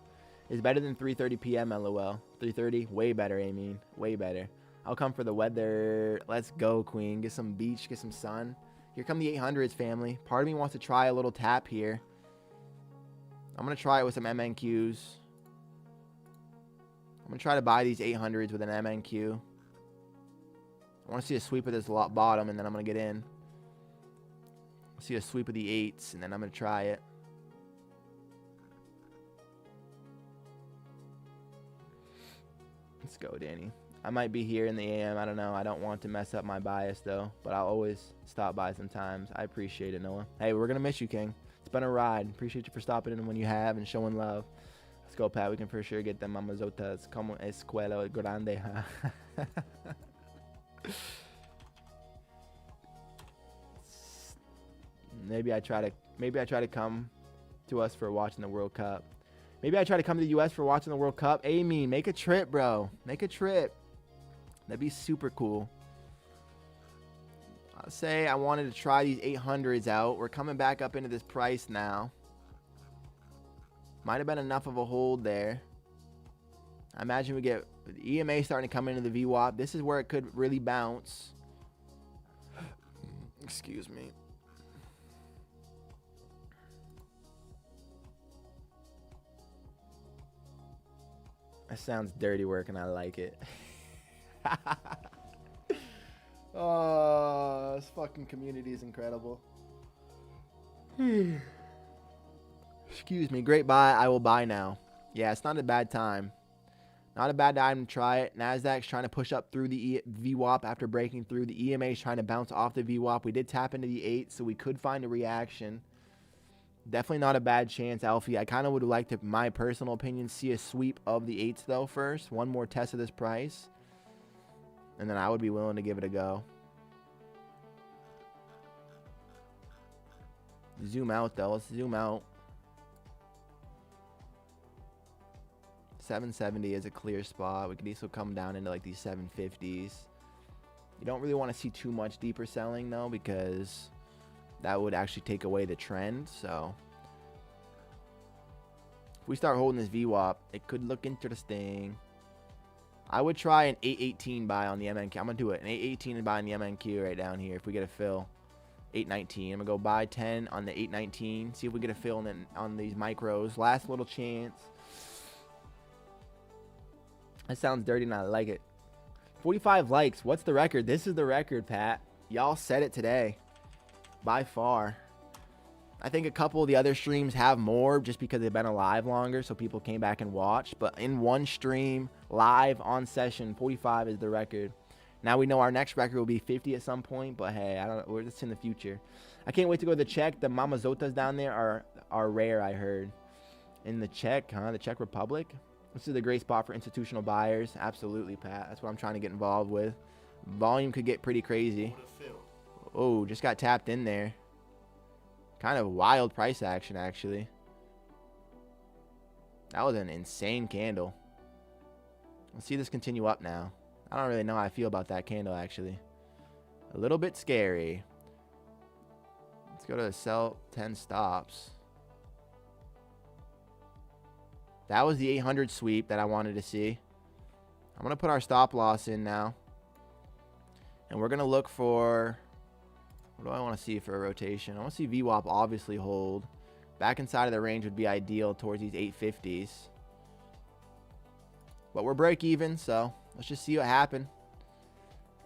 It's better than 3:30 p.m. LOL. 3:30, way better, I mean. Way better. I'll come for the weather. Let's go, Queen. Get some beach, get some sun. Here come the 800s, family. Part of me wants to try a little tap here. I'm going to try it with some MNQs. I'm going to try to buy these 800s with an MNQ. I want to see a sweep of this bottom, and then I'm going to get in. See a sweep of the 8s, and then I'm going to try it. Let's go, Danny. I might be here in the AM. I don't know. I don't want to mess up my bias, though. But I'll always stop by sometimes. I appreciate it, Noah. Hey, we're going to miss you, King. It's been a ride. Appreciate you for stopping in when you have and showing love. Let's go, Pat. We can for sure get them mamazotas. Como escuela grande, huh? Maybe I try to come to us for watching the World Cup. Maybe I try to come to the US for watching the World Cup. Amy, make a trip, bro. Make a trip. That'd be super cool. I'll say I wanted to try these 800s out. We're coming back up into this price now. Might have been enough of a hold there. I imagine we get the EMA starting to come into the VWAP. This is where it could really bounce. Excuse me. That sounds dirty work and I like it. Oh, this fucking community is incredible. Excuse me. Great buy. I will buy now. Yeah, it's not a bad time. Not a bad time to try it. Nasdaq's trying to push up through the VWAP after breaking through. The EMA is trying to bounce off the VWAP. We did tap into the 8, so we could find a reaction. Definitely not a bad chance, Alfie. I kind of would like to, my personal opinion, see a sweep of the 8s, though, first. One more test of this price. And then I would be willing to give it a go. Zoom out, though. Let's zoom out. 770 is a clear spot. We could also come down into like these 750s. You don't really want to see too much deeper selling, though, because that would actually take away the trend. So if we start holding this VWAP, it could look interesting. I would try an 818 buy on the MNQ. I'm going to do it. An 818 and buy on the MNQ right down here if we get a fill. 819. I'm going to go buy 10 on the 819. See if we get a fill on these micros. Last little chance. That sounds dirty and I like it. 45 likes. What's the record? This is the record, Pat. Y'all said it today. By far. I think a couple of the other streams have more just because they've been alive longer, so people came back and watched. But in one stream, live, on session, 45 is the record. Now we know our next record will be 50 at some point, but hey, I don't know. We're just in the future. I can't wait to go to the Czech. The mamazotas down there are rare, I heard. In the Czech, huh? The Czech Republic? This is a great spot for institutional buyers. Absolutely, Pat. That's what I'm trying to get involved with. Volume could get pretty crazy. Oh, just got tapped in there. Kind of wild price action, actually. That was an insane candle. Let's see this continue up now. I don't really know how I feel about that candle, actually. A little bit scary. Let's go to sell 10 stops. That was the 800 sweep that I wanted to see. I'm going to put our stop loss in now. And we're going to look for... What do I want to see for a rotation? I want to see VWAP obviously hold. Back inside of the range would be ideal towards these 850s. But we're break even, so let's just see what happens.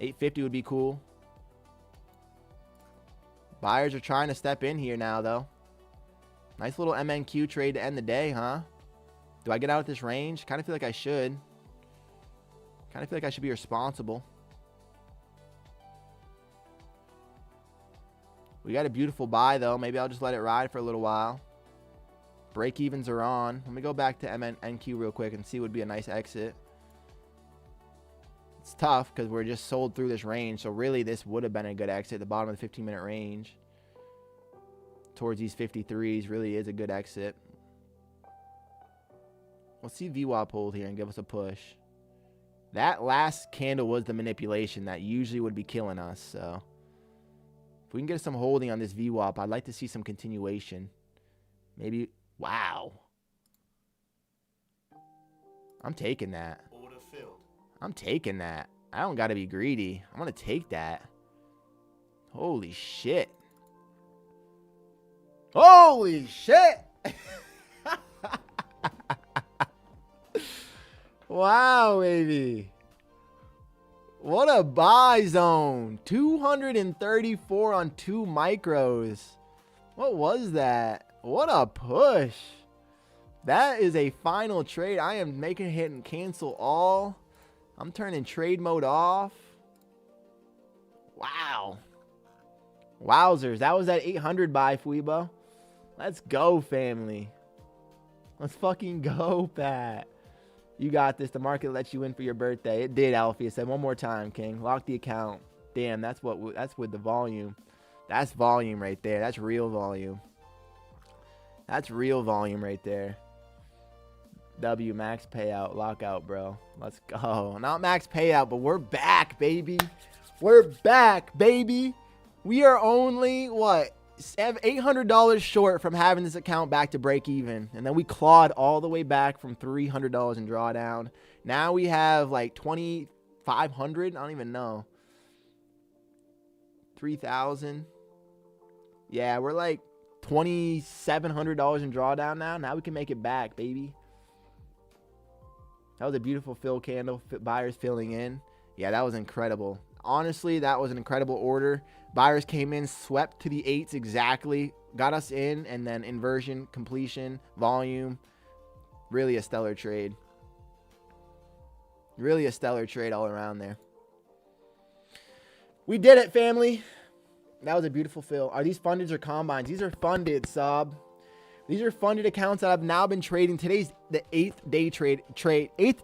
850 would be cool. Buyers are trying to step in here now, though. Nice little MNQ trade to end the day, huh? Do I get out at this range? Kind of feel like I should. Kind of feel like I should be responsible. We got a beautiful buy, though. Maybe I'll just let it ride for a little while. Break evens are on. Let me go back to MNQ real quick and see what would be a nice exit. It's tough because we're just sold through this range. So really, this would have been a good exit at the bottom of the 15-minute range. Towards these 53s really is a good exit. Let's see VWAP hold here and give us a push. That last candle was the manipulation that usually would be killing us. So if we can get some holding on this VWAP, I'd like to see some continuation. Maybe, wow. I'm taking that. Order filled. I'm taking that. I don't got to be greedy. I'm going to take that. Holy shit. Holy shit. Wow, baby. What a buy zone. 234 on 2 micros. What was that? What a push. That is a final trade. I am making a hit and cancel all. I'm turning trade mode off. Wow. Wowzers. That was that 800 buy, Fuibo. Let's go, family. Let's fucking go, Pat. You got this. The market lets you in for your birthday. It did, Alfie. I said one more time, King. Lock the account. Damn, that's with the volume. That's volume right there. That's real volume. That's real volume right there. W, max payout. Lockout, bro. Let's go. Not max payout, but we're back, baby. We're back, baby. We are only, what, $800 short from having this account back to break even. And then we clawed all the way back from $300 in drawdown. Now we have like 2,500. I don't even know. 3,000. Yeah, we're like $2,700 in drawdown now. Now we can make it back, baby. That was a beautiful fill candle. Buyers filling in. Yeah, that was incredible. Honestly, that was an incredible order. Buyers came in, swept to the 8s exactly, got us in, and then inversion, completion, volume. Really a stellar trade. Really a stellar trade all around there. We did it, family. That was a beautiful fill. Are these fundeds or combines? These are funded, sub. These are funded accounts that I've now been trading. Today's the 8th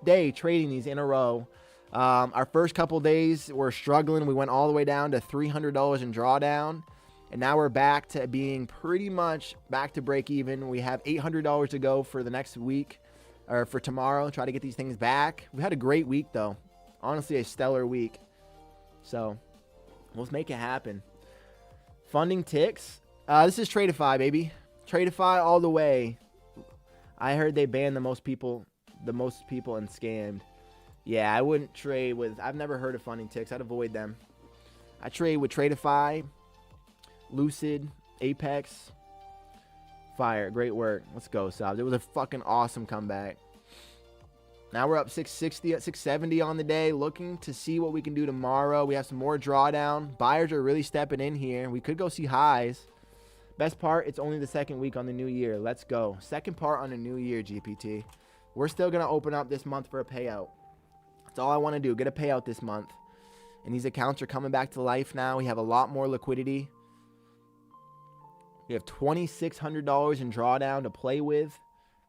day trading these in a row. Our first couple days were struggling. We went all the way down to $300 in drawdown. And now we're back to being pretty much back to break even. We have $800 to go for the next week, or for tomorrow. Try to get these things back. We had a great week, though. Honestly, a stellar week. So let's make it happen. Funding ticks. This is Tradeify, baby. Tradeify all the way. I heard they banned the most people and scammed. Yeah, I wouldn't trade with... I've never heard of funding ticks. I'd avoid them. I trade with Tradeify, Lucid, Apex. Fire. Great work. Let's go, Sobs. It was a fucking awesome comeback. Now we're up 660 at 670 on the day. Looking to see what we can do tomorrow. We have some more drawdown. Buyers are really stepping in here. We could go see highs. Best part, it's only the second week on the new year. Let's go. Second part on the new year, GPT. We're still going to open up this month for a payout. That's all I want to do. Get a payout this month. And these accounts are coming back to life now. We have a lot more liquidity. We have $2,600 in drawdown to play with.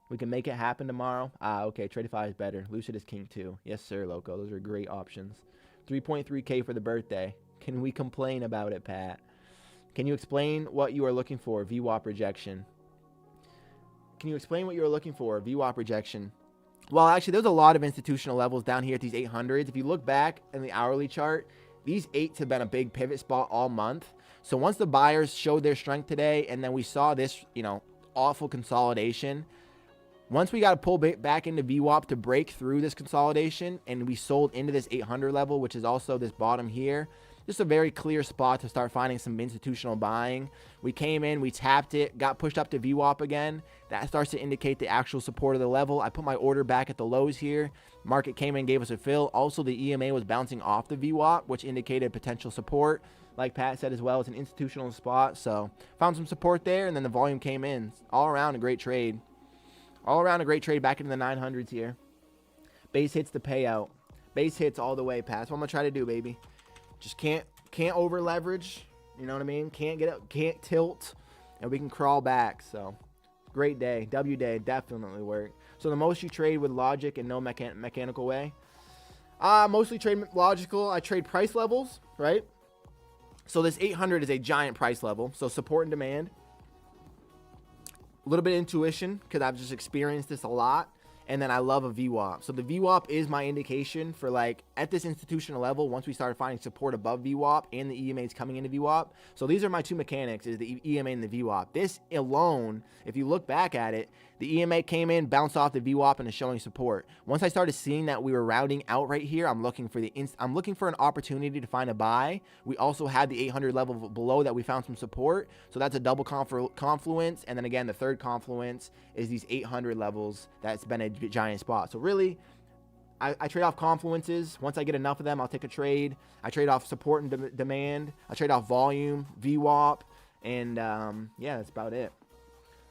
We can make it happen tomorrow. Okay. Tradeify is better. Lucid is king too. Yes, sir, Loco. Those are great options. 3.3K for the birthday. Can we complain about it, Pat? Can you explain what you are looking for? VWAP rejection. Can you explain what you are looking for? VWAP rejection. Well, actually, there's a lot of institutional levels down here at these 800s. If you look back in the hourly chart, these 8s have been a big pivot spot all month. So once the buyers showed their strength today, and then we saw this, awful consolidation. Once we got to pull back into VWAP to break through this consolidation, and we sold into this 800 level, which is also this bottom here, just a very clear spot to start finding some institutional buying. We came in, we tapped it, got pushed up to VWAP again. That starts to indicate the actual support of the level. I put my order back at the lows here. Market came in, gave us a fill. Also, the EMA was bouncing off the VWAP, which indicated potential support. Like Pat said as well, it's an institutional spot. So found some support there, and then the volume came in. All around a great trade. All around a great trade back into the 900s here. Base hits the payout. Base hits all the way, Pat. That's what I'm going to try to do, baby. Just can't over leverage. You know what I mean? Can't get up, can't tilt, and we can crawl back. So great day. W day definitely worked. So the most you trade with logic and no mechanical way. Mostly trade logical. I trade price levels, right? So this 800 is a giant price level. So support and demand. A little bit of intuition because I've just experienced this a lot. And then I love a VWAP. So the VWAP is my indication for, like, at this institutional level, once we started finding support above VWAP and the EMAs coming into VWAP. So these are my two mechanics, is the EMA and the VWAP. This alone, if you look back at it, the EMA came in, bounced off the VWAP, and is showing support. Once I started seeing that we were rounding out right here, I'm looking for an opportunity to find a buy. We also had the 800 level below that we found some support. So that's a double confluence. And then again, the third confluence is these 800 levels. That's been a giant spot. So really, I trade off confluences. Once I get enough of them, I'll take a trade. I trade off support and demand. I trade off volume, VWAP, and yeah, that's about it.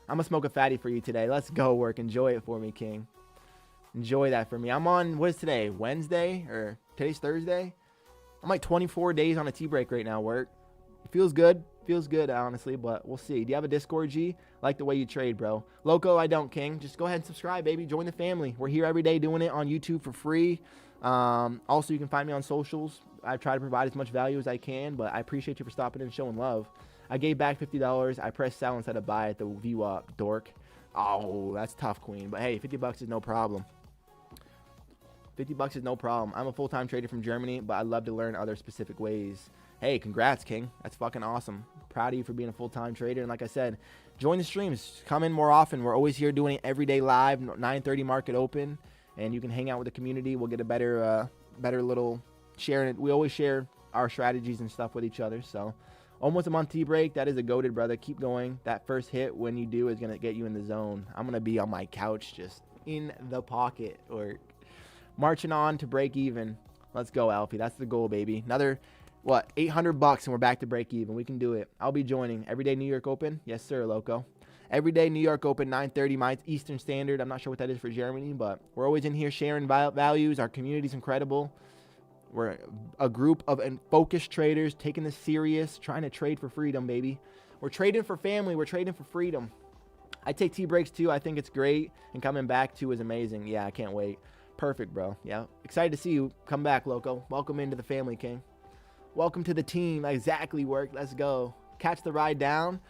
I'm gonna smoke a fatty for you today. Let's go, work. Enjoy it for me, King. Enjoy that for me. I'm on, what is today? Wednesday? Or today's Thursday? I'm like 24 days on a tea break right now, work. It feels good. Feels good, honestly, but we'll see. Do you have a Discord, G? Like the way you trade, bro. Loco, I don't, King. Just go ahead and subscribe, baby. Join the family. We're here every day doing it on YouTube for free. Also, you can find me on socials. I try to provide as much value as I can, but I appreciate you for stopping in and showing love. I gave back $50. I pressed sell instead of buy at the VWAP, dork. Oh, that's tough, Queen. But hey, 50 bucks is no problem. 50 bucks is no problem. I'm a full-time trader from Germany, but I love to learn other specific ways. Hey, congrats, King. That's fucking awesome. Proud of you for being a full-time trader. And like I said, join the streams. Come in more often. We're always here doing it every day live, 9:30 market open. And you can hang out with the community. We'll get a better little sharing. We always share our strategies and stuff with each other. So almost a month tea break. That is a goated, brother. Keep going. That first hit, when you do, is going to get you in the zone. I'm going to be on my couch just in the pocket or marching on to break even. Let's go, Alfie. That's the goal, baby. Another, what, 800 bucks and we're back to break even. We can do it. I'll be joining. Everyday New York Open. Yes, sir, Loco. Everyday New York Open, 9:30 my Eastern Standard. I'm not sure what that is for Germany, but we're always in here sharing values. Our community's incredible. We're a group of focused traders taking this serious, trying to trade for freedom, baby. We're trading for family. We're trading for freedom. I take tea breaks too. I think it's great. And coming back too is amazing. Yeah, I can't wait. Perfect, bro. Yeah. Excited to see you come back, Loco. Welcome into the family, King. Welcome to the team. Exactly, work. Let's go. Catch the ride down.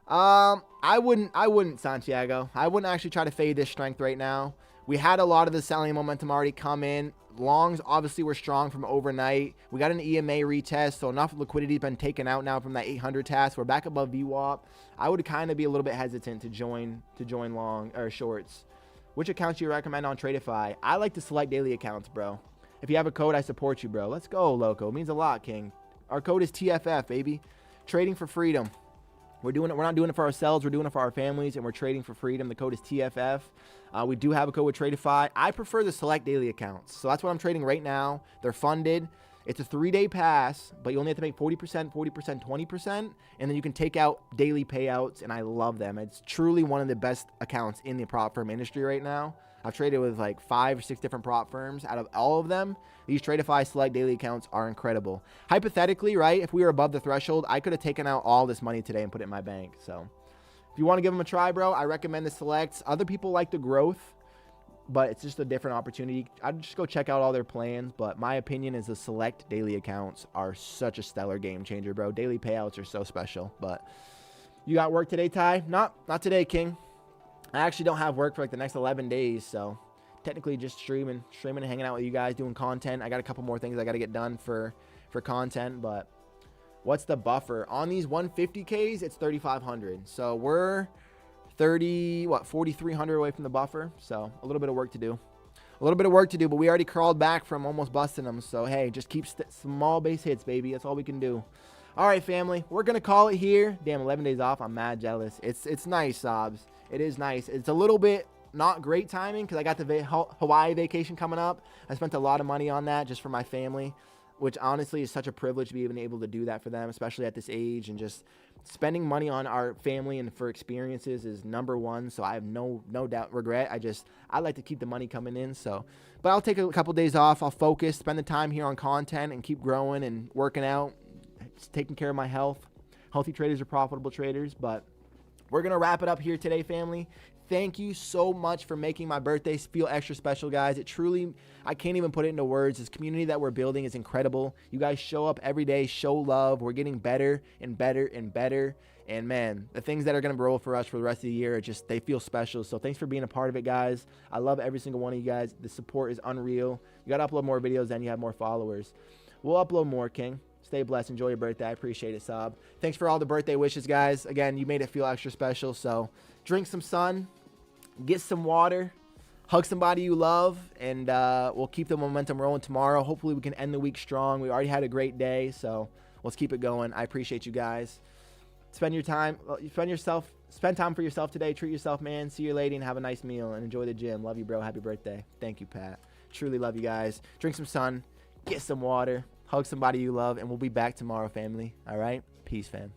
I wouldn't, Santiago. I wouldn't actually try to fade this strength right now. We had a lot of the selling momentum already come in. Longs obviously were strong from overnight. We got an EMA retest, so enough liquidity has been taken out now from that 800 task. We're back above VWAP. I would kind of be a little bit hesitant to join long or shorts. Which accounts do you recommend on Tradeify? I like to select daily accounts, bro. If you have a code, I support you, bro. Let's go, Loco. It means a lot, King. Our code is TFF, baby. Trading for freedom. We're doing it. We're not doing it for ourselves. We're doing it for our families, and we're trading for freedom. The code is TFF. We do have a code with Tradeify. I prefer the select daily accounts. So that's what I'm trading right now. They're funded. It's a 3-day pass, but you only have to make 40%, 40%, 20%, and then you can take out daily payouts, and I love them. It's truly one of the best accounts in the prop firm industry right now. I've traded with like 5 or 6 different prop firms. Out of all of them, these Tradeify select daily accounts are incredible. Hypothetically, right, if we were above the threshold, I could have taken out all this money today and put it in my bank. So if you want to give them a try, bro, I recommend the selects. Other people like the growth, but it's just a different opportunity. I'd just go check out all their plans, but my opinion is the select daily accounts are such a stellar game changer, bro. Daily payouts are so special. But you got work today, Ty? Not today, King. I actually don't have work for like the next 11 days, so technically just streaming and hanging out with you guys, doing content. I got a couple more things I got to get done for content, but what's the buffer? On these 150K's, it's 3,500. So we're 4,300 away from the buffer, so a little bit of work to do. A little bit of work to do, but we already crawled back from almost busting them. So, hey, just keep small base hits, baby. That's all we can do. All right, family. We're going to call it here. Damn, 11 days off. I'm mad jealous. It's nice, Sobs. It is nice. It's a little bit not great timing because I got the Hawaii vacation coming up. I spent a lot of money on that just for my family, which honestly is such a privilege to be even able to do that for them, especially at this age. And just spending money on our family and for experiences is number one. So I have no doubt regret. I like to keep the money coming in. So, but I'll take a couple days off. I'll focus, spend the time here on content and keep growing and working out, taking care of my health. Healthy traders are profitable traders. But we're going to wrap it up here today, family. Thank you so much for making my birthday feel extra special, guys. It truly, I can't even put it into words. This community that we're building is incredible. You guys show up every day, show love. We're getting better and better and better. And man, the things that are going to roll for us for the rest of the year, they feel special. So thanks for being a part of it, guys. I love every single one of you guys. The support is unreal. You got to upload more videos, then you have more followers. We'll upload more, King. Stay blessed. Enjoy your birthday. I appreciate it, Sob. Thanks for all the birthday wishes, guys. Again, you made it feel extra special. So drink some sun, get some water, hug somebody you love, and we'll keep the momentum rolling tomorrow. Hopefully we can end the week strong. We already had a great day, so let's keep it going. I appreciate you guys. Spend time for yourself today. Treat yourself, man. See your lady and have a nice meal and enjoy the gym. Love you, bro. Happy birthday. Thank you, Pat. Truly love you guys. Drink some sun, get some water, hug somebody you love, and we'll be back tomorrow, family. All right? Peace, fam.